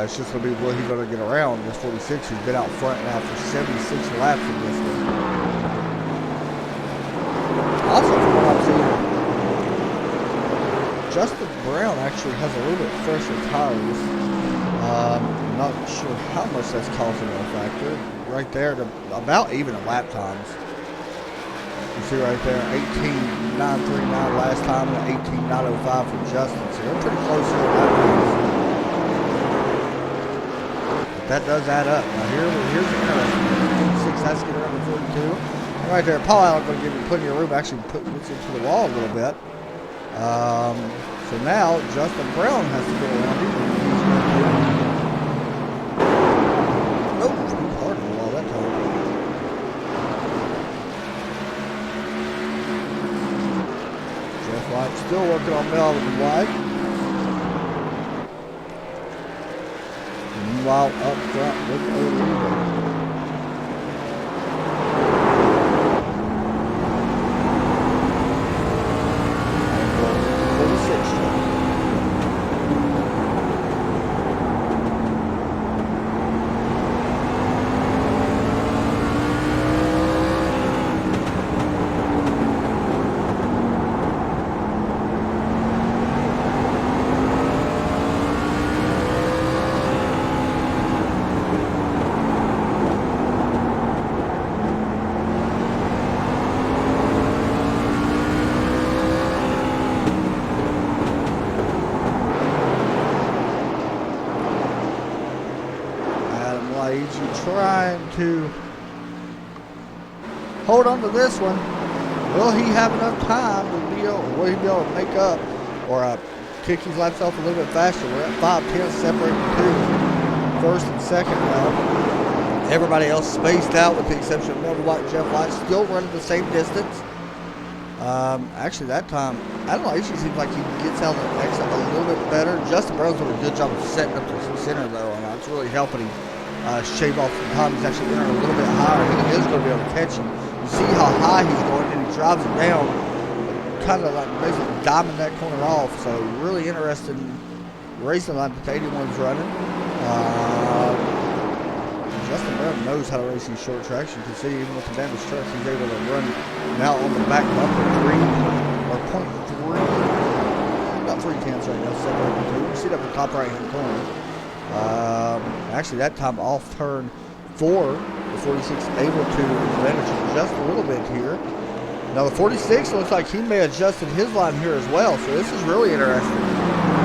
It's just going to be where he's going to get around this 46 who's been out front now for 76 laps in this one. Also, from what I'm seeing, Justin Brown actually has a little bit fresher tires. I'm not sure how much that's causing a factor. Right there, about even at lap times. You see right there, 18.939 last time and 18.905 for Justin. So they're pretty close here at lap times. But that does add up. Now here's the interesting 46 has to get around the 42. And right there, Paul Allen going to give him plenty of room. Actually puts into the wall a little bit. So now Justin Brown has to go around him. Nope, he's hard on the wall that time. Jeff White still working on Melvin White. Meanwhile, up front with O'Leary. Trying to hold on to this one. Will he have enough time to will he be able to make up or kick his laps off a little bit faster? We're at 5:10 separating the two, first and second now. Everybody else spaced out with the exception of Melvin White and Jeff White, still running the same distance. Actually, that time, I don't know, it just seems like he gets out of the exit a little bit better. Justin Brown's doing a good job of setting up the center, though, and that's really helping him shave off some time. He's actually entering a little bit higher. He is going to be able to catch him. You see how high he's going, and he drives it down, kind of like basically diming that corner off. So really interesting racing line that the 81's running. Justin Brown knows how to race these short tracks. You can see even with the damaged truck, he's able to run now on the back bumper 3 or 0.3, about 3/10 right now, separating the two. You see that in the top right hand corner. Actually, that time off turn 4, the 46 able to advantage just a little bit here. Now the 46 looks like he may have adjusted his line here as well, so this is really interesting.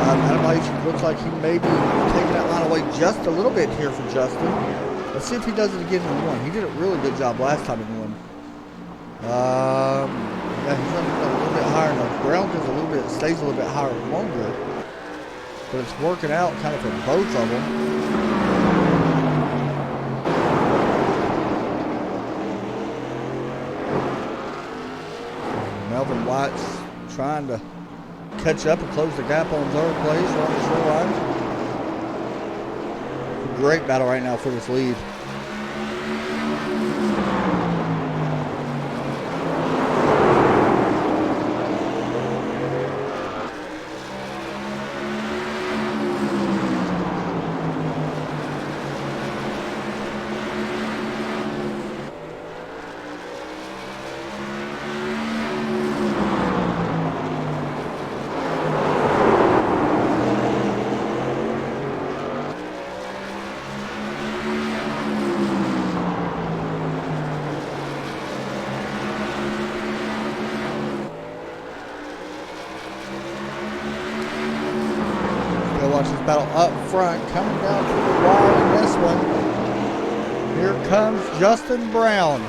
Adam Leach looks like he may be taking that line away just a little bit here for Justin. Let's see if he does it again in one. He did a really good job last time in one. Yeah, he's running a little bit higher. The ground goes a little bit, stays a little bit higher longer. But it's working out kind of for both of them. Melvin White's trying to catch up and close the gap on third place on the short line. Great battle right now for this lead. Watch this battle up front, coming down to the wire in this one. Here comes Justin Brown.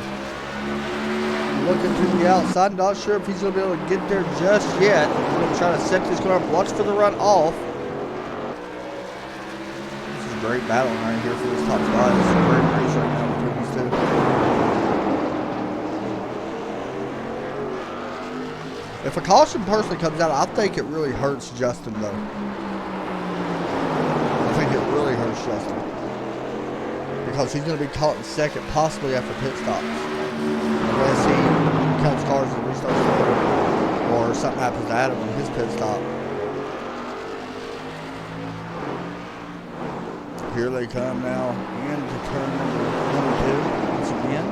Looking to the outside, not sure if he's going to be able to get there just yet. He's going to try to set this car up, watch for the run off. This is a great battle right here for this top spot. This is a great race right now between these two. If a caution personally comes out, I think it really hurts Justin, though. I think it really hurts Justin. Because he's going to be caught in second, possibly after pit stops. Unless he counts cars and restarts later. Or something happens to Adam in his pit stop. Here they come now into turn number 22 once again.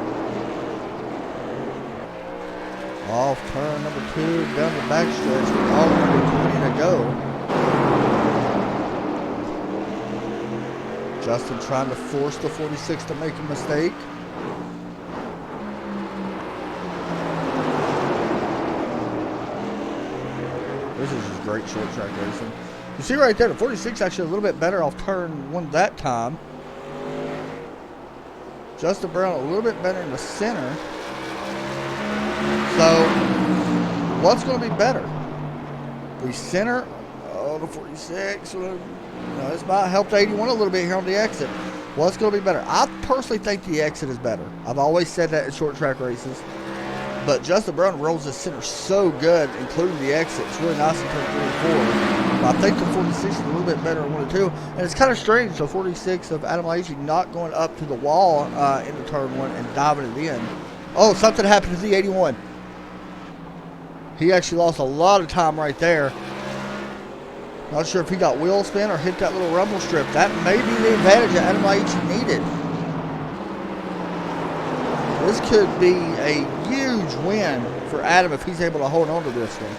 Off turn number 2, down the backstretch with all number 20 to go. Justin trying to force the 46 to make a mistake. This is just great short track racing. You see right there, the 46 actually a little bit better off turn 1 that time. Justin Brown a little bit better in the center. So, what's going to be better? The center, the 46. This might help the 81 a little bit here on the exit. What's going to be better? I personally think the exit is better. I've always said that in short track races. But Justin Brown rolls the center so good, including the exit. It's really nice in turn 3 and 4. But I think the 46 is a little bit better in 1 and 2. And it's kind of strange, the 46 of Adam Leachy not going up to the wall into turn 1 and diving it in. Oh, something happened to the 81. He actually lost a lot of time right there. Not sure if he got wheel spin or hit that little rumble strip. That may be the advantage that Adam Leachy needed. This could be a huge win for Adam if he's able to hold on to this one.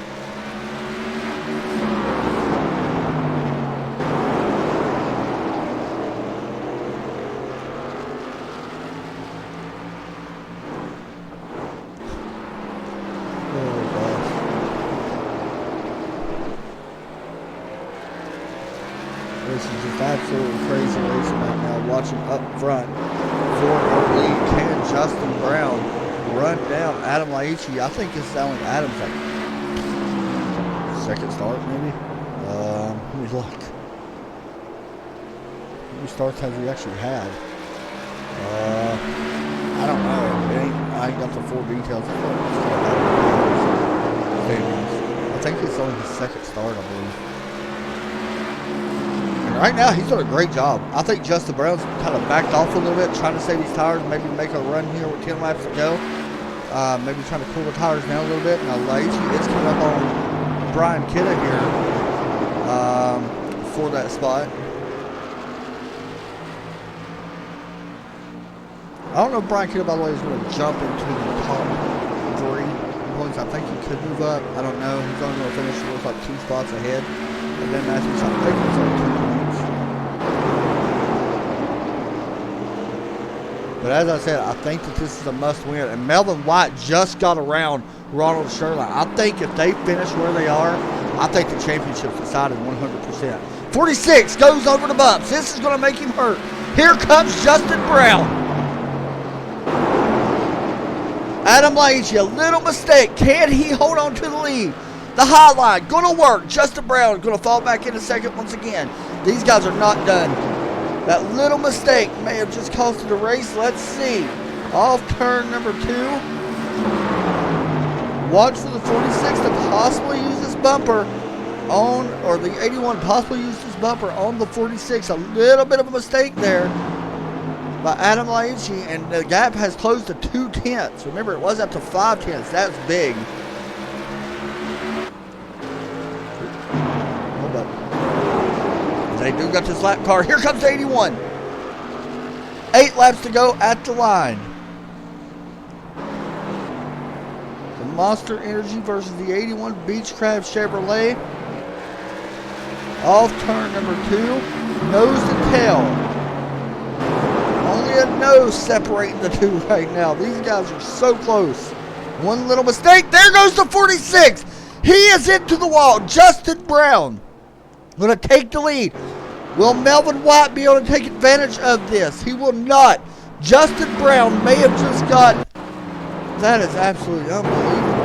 This is just absolutely crazy racing right now. Watching up front for our lead. Can Justin Brown run down Adam Leachy? I think this is only Adam's like second start maybe. Let me look. How many starts has he actually had? I don't know. I ain't got the full details. I think it's only his second start, I believe. Right now, he's doing a great job. I think Justin Brown's kind of backed off a little bit, trying to save his tires, maybe make a run here with 10 laps to go. Maybe trying to cool the tires down a little bit. Now, Leachy is coming up on Brian Kidda here for that spot. I don't know if Brian Kidda, by the way, is going to jump into the top 3 points. I think he could move up. I don't know. He's only going to finish, looks like 2 spots ahead. And then Matthew's, I think it's only 2 points. But as I said, I think that this is a must-win. And Melvin White just got around Ronald Sherline. I think if they finish where they are, I think the championship's decided 100%. 46 goes over the bumps. This is going to make him hurt. Here comes Justin Brown. Adam Leachy, a little mistake. Can he hold on to the lead? The high line, going to work. Justin Brown going to fall back into second once again. These guys are not done. That little mistake may have just costed the race. Let's see. Off turn number 2. Watch for the 46 to possibly use this bumper on, or the 81 possibly use this bumper on the 46. A little bit of a mistake there by Adam Leachy, and the gap has closed to 2/10. Remember, it was up to 5/10. That's big. They do got this lap car. Here comes the 81. 8 laps to go at the line. The Monster Energy versus the 81 Beechcraft Chevrolet. Off turn number 2. Nose to tail. Only a nose separating the 2 right now. These guys are so close. One little mistake. There goes the 46. He is into the wall. Justin Brown going to take the lead. Will Melvin White be able to take advantage of this? He will not. Justin Brown may have just got... That is absolutely unbelievable.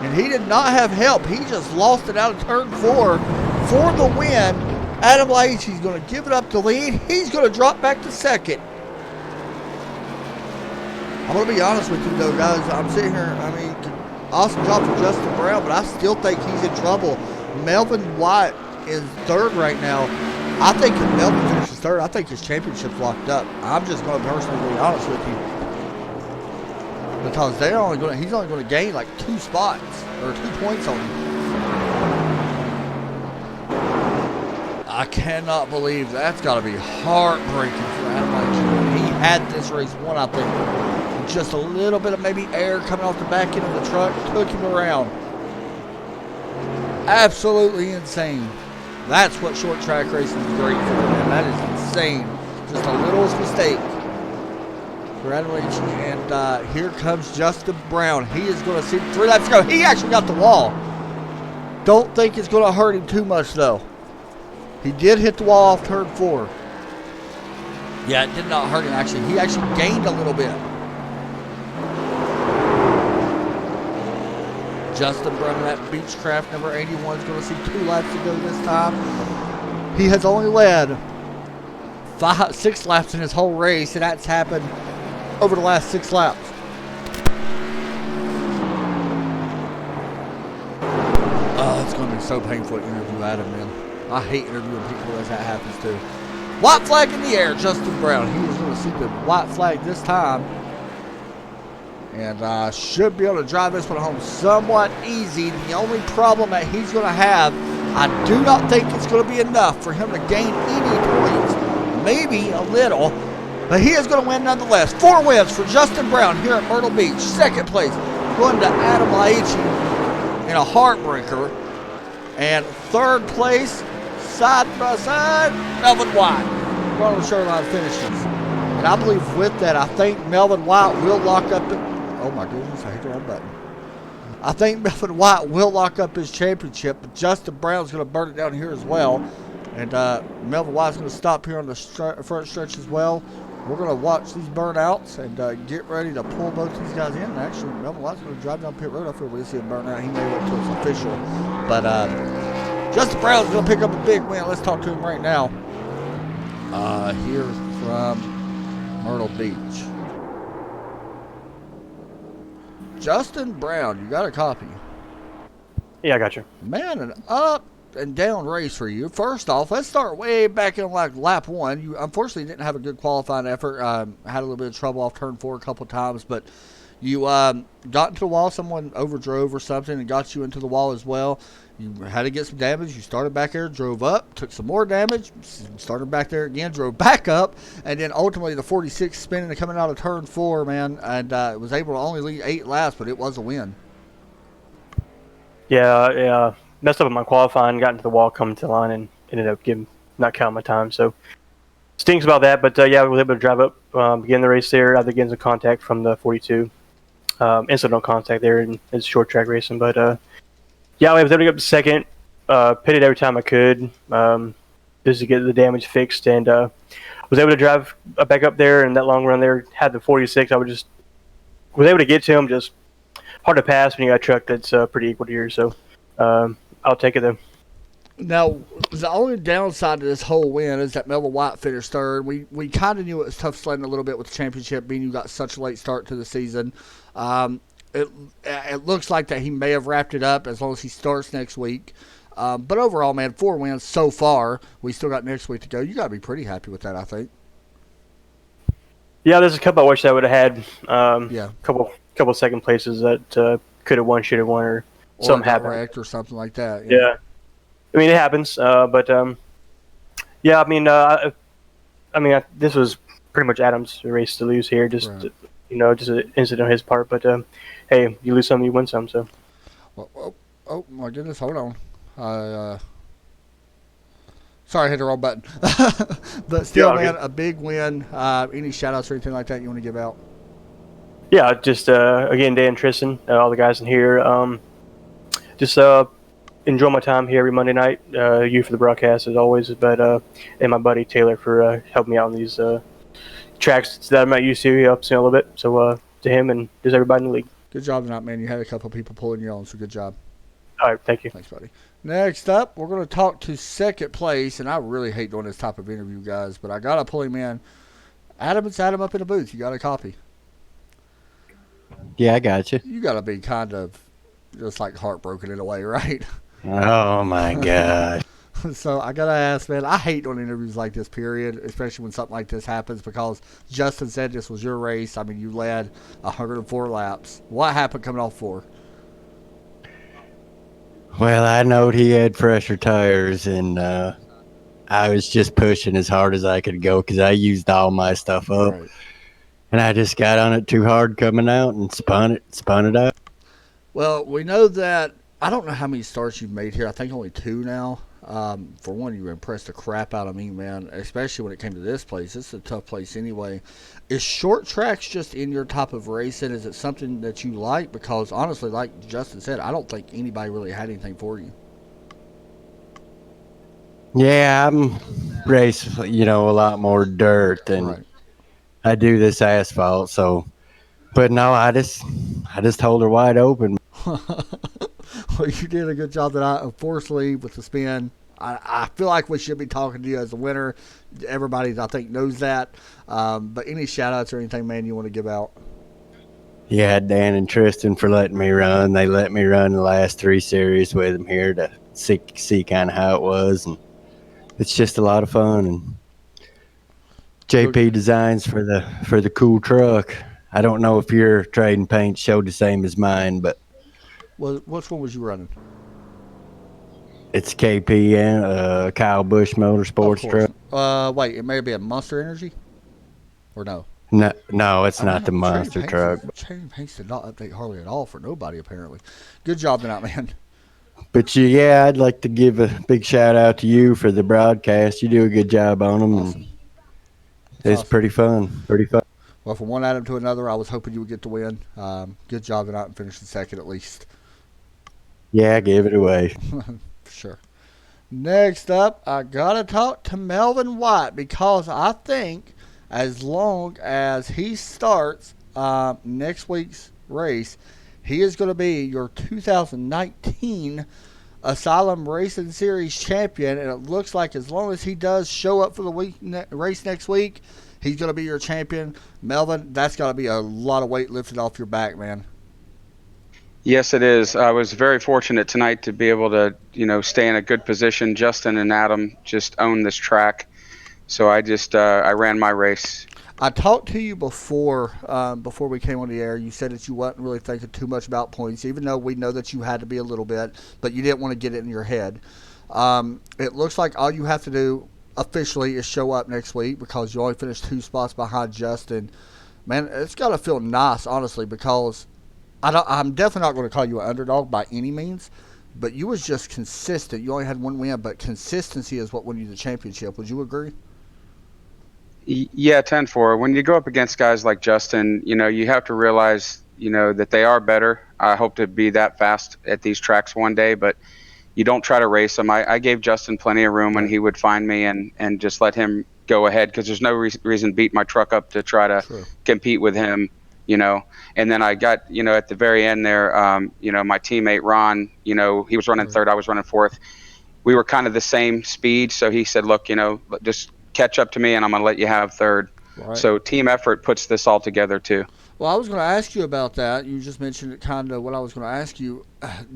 And he did not have help. He just lost it out of turn 4 for the win. Adam Leachy's going to give it up to lead. He's going to drop back to second. I'm going to be honest with you, though, guys. I'm sitting here, I mean, awesome job for Justin Brown, but I still think he's in trouble. Melvin White is third right now. I think if Melvin finishes third, I think his championship's locked up. I'm just going to personally be honest with you. Because he's only going to gain like 2 spots, or 2 points on him. I cannot believe that's got to be heartbreaking for Adam Lake. He had this race won, I think. Just a little bit of maybe air coming off the back end of the truck took him around. Absolutely insane. That's what short track racing is great for, man. That is insane. Just a little mistake for Adam Lake. And here comes Justin Brown. He is going to see 3 laps to go. He actually got the wall. Don't think it's going to hurt him too much, though. He did hit the wall off turn 4. Yeah, it did not hurt him, actually. He actually gained a little bit. Justin Brown, that Beechcraft number 81, is going to see 2 laps to go this time. He has only led 6 laps in his whole race, and that's happened over the last 6 laps. Oh, it's going to be so painful to interview Adam, man. I hate interviewing people as that happens to. White flag in the air, Justin Brown. He is going to see the white flag this time. And should be able to drive this one home somewhat easy. The only problem that he's going to have, I do not think it's going to be enough for him to gain any points. Maybe a little. But he is going to win nonetheless. 4 wins for Justin Brown here at Myrtle Beach. Second place going to Adam Laichi in a heartbreaker. And third place, side by side, Melvin White. Going to Shoreline finishes. And I believe with that, I think Melvin White will lock up. Oh my goodness, I hit the wrong button. I think Melvin White will lock up his championship, but Justin Brown's going to burn it down here as well. And Melvin White's going to stop here on the front stretch as well. We're going to watch these burnouts and get ready to pull both these guys in. And actually, Melvin White's going to drive down pit road. I feel we'll see him burn out. He may wait until it's official. But Justin Brown's going to pick up a big win. Let's talk to him right now. Here from Myrtle Beach. Justin Brown, you got a copy? Yeah, I got you. Man, an up and down race for you. First off, let's start way back in like lap 1. You unfortunately didn't have a good qualifying effort. Had a little bit of trouble off turn 4 a couple times, but you got into the wall. Someone overdrove or something and got you into the wall as well. You had to get some damage. You started back there, drove up, took some more damage, started back there again, drove back up, and then ultimately the 46 spinning and coming out of turn 4, man, and was able to only lead 8 laps, but it was a win. Yeah, messed up in my qualifying, got into the wall, coming to the line, and ended up not counting my time. So stinks about that, but yeah, we were able to drive up, begin the race there, after getting some contact from the 42. Incidental contact there in short track racing, but yeah, I was able to get up to second, pitted every time I could, just to get the damage fixed, and was able to drive back up there, and that long run there, had the 46, I was able to get to him, just hard to pass when you got a truck that's pretty equal to yours, so I'll take it though. Now, the only downside to this whole win is that Melvin White finished third. We kind of knew it was tough sledding a little bit with the championship, being you got such a late start to the season. It looks like that he may have wrapped it up as long as he starts next week. But overall, man, 4 wins so far. We still got next week to go. You got to be pretty happy with that, I think. Yeah, there's a couple I wish I would have had. Yeah. Couple second places that could have won, should have won, or something happened. Wrecked or something like that. Yeah. I mean, it happens. But yeah, I mean, this was pretty much Adam's race to lose here. Just Right. Just an incident on his part. But hey, you lose some, you win some. So. Oh my goodness! Hold on. Sorry, I hit the wrong button. But still, Yeah, man, a big win. Any shout-outs or anything like that you want to give out? Yeah, just again, Dan, Tristan, all the guys in here. Just enjoy my time here every Monday night. You for the broadcast as always, but and my buddy Taylor for helping me out on these tracks that I'm not used to. He helps me a little bit. So to him and just everybody in the league. Good job tonight, man. You had a couple of people pulling you on, so good job. All right, thank you. Thanks, buddy. Next up, we're going to talk to second place, and I really hate doing this type of interview, guys, but I got to pull him in. It's Adam up in the booth. You got a copy? Yeah, I got you. You got to be kind of just like heartbroken in a way, right? Oh my gosh. So I gotta ask, man. I hate doing interviews like this, period. Especially when something like this happens, because Justin said this was your race. I mean, you led 104 laps. What happened coming off four? Well, I knowed he had fresher tires, and I was just pushing as hard as I could go because I used all my stuff up, Right. and I just got on it too hard coming out and spun it out. Well, we know that. I don't know how many starts you've made here. I think only two now. For one, you impressed the crap out of me, man. Especially when it came to this place. It's a tough place anyway. Is short tracks just in your type of racing? Is it something that you like? Because honestly, like Justin said, I don't think anybody really had anything for you. Yeah, I'm race, a lot more dirt than Right. I do this asphalt. So, but no, I just hold her wide open. Well, you did a good job tonight. Unfortunately, with the spin, I feel like we should be talking to you as the winner. Everybody, I think, knows that. But any shout outs or anything, man, you want to give out? Yeah, Dan and Tristan for letting me run. They let me run the last three series with them here to see kind of how it was, and it's just a lot of fun. And Good. JP Designs for the cool truck. I don't know if your trading paint showed the same as mine, but Well, which one was you running? it's KP and Kyle Busch Of Motorsports course. truck. Wait, it may be a Monster Energy? Or no? No, no, it's I not the know. monster truck. Trading Paints did not update hardly at all for nobody, apparently. Good job tonight, man. But yeah, I'd like to give a big shout out to you for the broadcast. You do a good job on them, Awesome. and It's it's awesome. pretty fun. Pretty fun. Well, from one item to another, I was hoping you would get the win. Good job tonight and finishing second at least. Yeah, give it away. For sure. Next up, I gotta talk to Melvin White because I think as long as he starts next week's race, he is going to be your 2019 Asylum Racing Series champion. And it looks like as long as he does show up for the race next week, he's going to be your champion. Melvin, that's got to be a lot of weight lifted off your back, man. Yes, it is. I was very fortunate tonight to be able to, stay in a good position. Justin and Adam just own this track, so I ran my race. I talked to you before we came on the air. You said that you wasn't really thinking too much about points, even though we know that you had to be a little bit, but you didn't want to get it in your head. It looks like all you have to do officially is show up next week because you only finished 2 spots behind Justin. Man, it's got to feel nice, honestly, because I'm definitely not going to call you an underdog by any means, but you was just consistent. You only had one win, but consistency is what won you the championship. Would you agree? Yeah, 10-4. When you go up against guys like Justin, you have to realize, that they are better. I hope to be that fast at these tracks one day, but you don't try to race them. I gave Justin plenty of room when he would find me and just let him go ahead because there's no reason to beat my truck up to try to compete with him, And then I got, at the very end there, my teammate Ron, he was running third, I was running fourth. We were kind of the same speed, so he said, look, just catch up to me and I'm going to let you have third. Right. So team effort puts this all together too. Well, I was going to ask you about that. You just mentioned it kind of what I was going to ask you.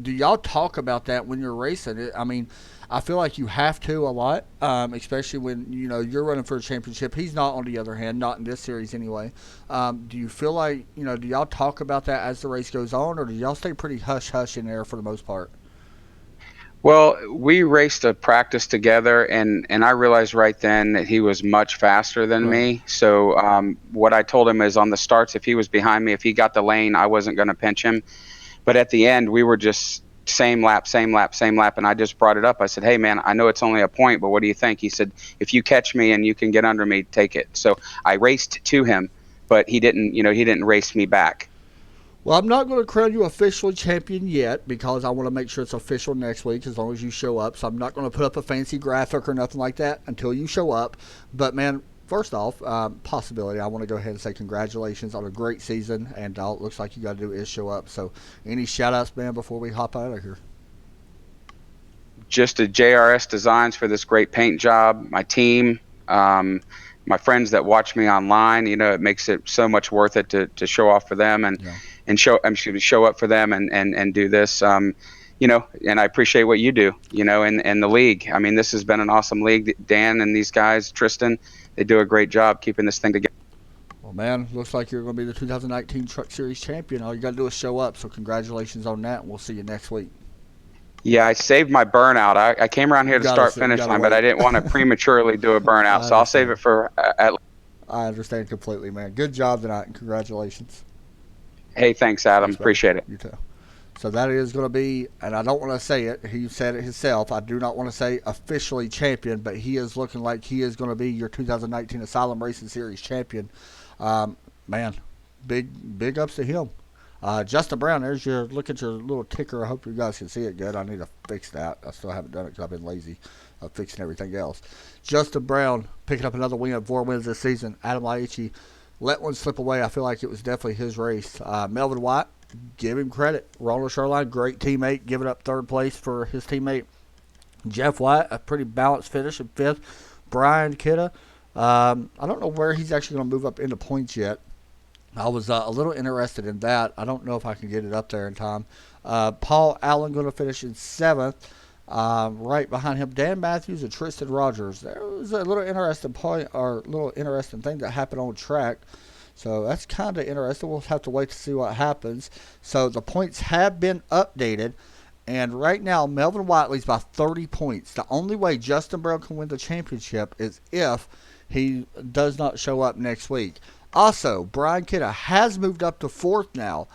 Do y'all talk about that when you're racing? I mean, I feel like you have to a lot, especially when, you're running for a championship. He's not, on the other hand, not in this series anyway. Do you feel like, do y'all talk about that as the race goes on, or do y'all stay pretty hush-hush in there for the most part? Well, we raced a practice together, and I realized right then that he was much faster than me. So what I told him is on the starts, if he was behind me, if he got the lane, I wasn't going to pinch him. But at the end, we were just same lap, same lap, same lap, and I just brought it up. I said, hey, man, I know it's only a point, but what do you think? He said, if you catch me and you can get under me, take it. So I raced to him, but he didn't race me back. Well, I'm not going to crown you officially champion yet because I want to make sure it's official next week as long as you show up. So I'm not going to put up a fancy graphic or nothing like that until you show up. But, man, first off, possibility, I want to go ahead and say congratulations on a great season. And all it looks like you got to do is show up. So any shout-outs, man, before we hop out of here? Just to JRS Designs for this great paint job, my team, my friends that watch me online. It makes it so much worth it to show off for them. And show up for them and do this. You know, and I appreciate what you do, you know, and the league. I mean, this has been an awesome league. Dan and these guys, Tristan, they do a great job keeping this thing together. Well, man, looks like you're going to be the 2019 Truck Series champion. All you got to do is show up. So congratulations on that, and we'll see you next week. Yeah, I saved my burnout. I came around here to start finish line, but I didn't want to prematurely do a burnout, so I'll save it for I understand completely, man. Good job tonight, and congratulations. Hey, thanks, Adam. Thanks, appreciate it. You too. So that is going to be, and I don't want to say it, he said it himself, I do not want to say officially champion, but he is looking like he is going to be your 2019 Asylum Racing Series champion. Man, big ups to him. Justin Brown, look at your little ticker. I hope you guys can see it good. I need to fix that. I still haven't done it because I've been lazy of fixing everything else. Justin Brown picking up another win, 4 wins this season. Adam Laichi let one slip away. I feel like it was definitely his race. Melvin White, give him credit. Roller Shoreline, great teammate, giving up third place for his teammate. Jeff White, a pretty balanced finish in 5th. Brian Kidda, I don't know where he's actually going to move up into points yet. I was a little interested in that. I don't know if I can get it up there in time. Paul Allen going to finish in 7th. Right behind him, Dan Matthews and Tristan Rogers. There was a little interesting thing that happened on track. So that's kind of interesting. We'll have to wait to see what happens. So the points have been updated. And right now, Melvin White leads by 30 points. The only way Justin Brown can win the championship is if he does not show up next week. Also, Brian Kidda has moved up to 4th now.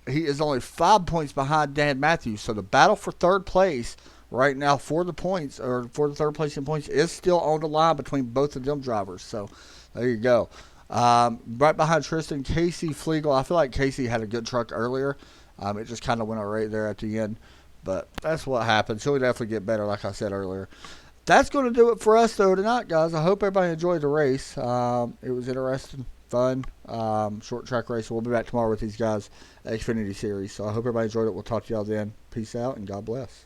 He is only 5 points behind Dan Matthews. So the battle for 3rd place right now for the points, or for the 3rd place in points, is still on the line between both of them drivers. So there you go. Right behind Tristan, Casey Flegel. I feel like Casey had a good truck earlier. It just kind of went out right there at the end. But that's what happens. He'll definitely get better, like I said earlier. That's going to do it for us, though, tonight, guys. I hope everybody enjoyed the race. It was interesting, fun, short track race. We'll be back tomorrow with these guys at Xfinity Series. So I hope everybody enjoyed it. We'll talk to y'all then. Peace out, and God bless.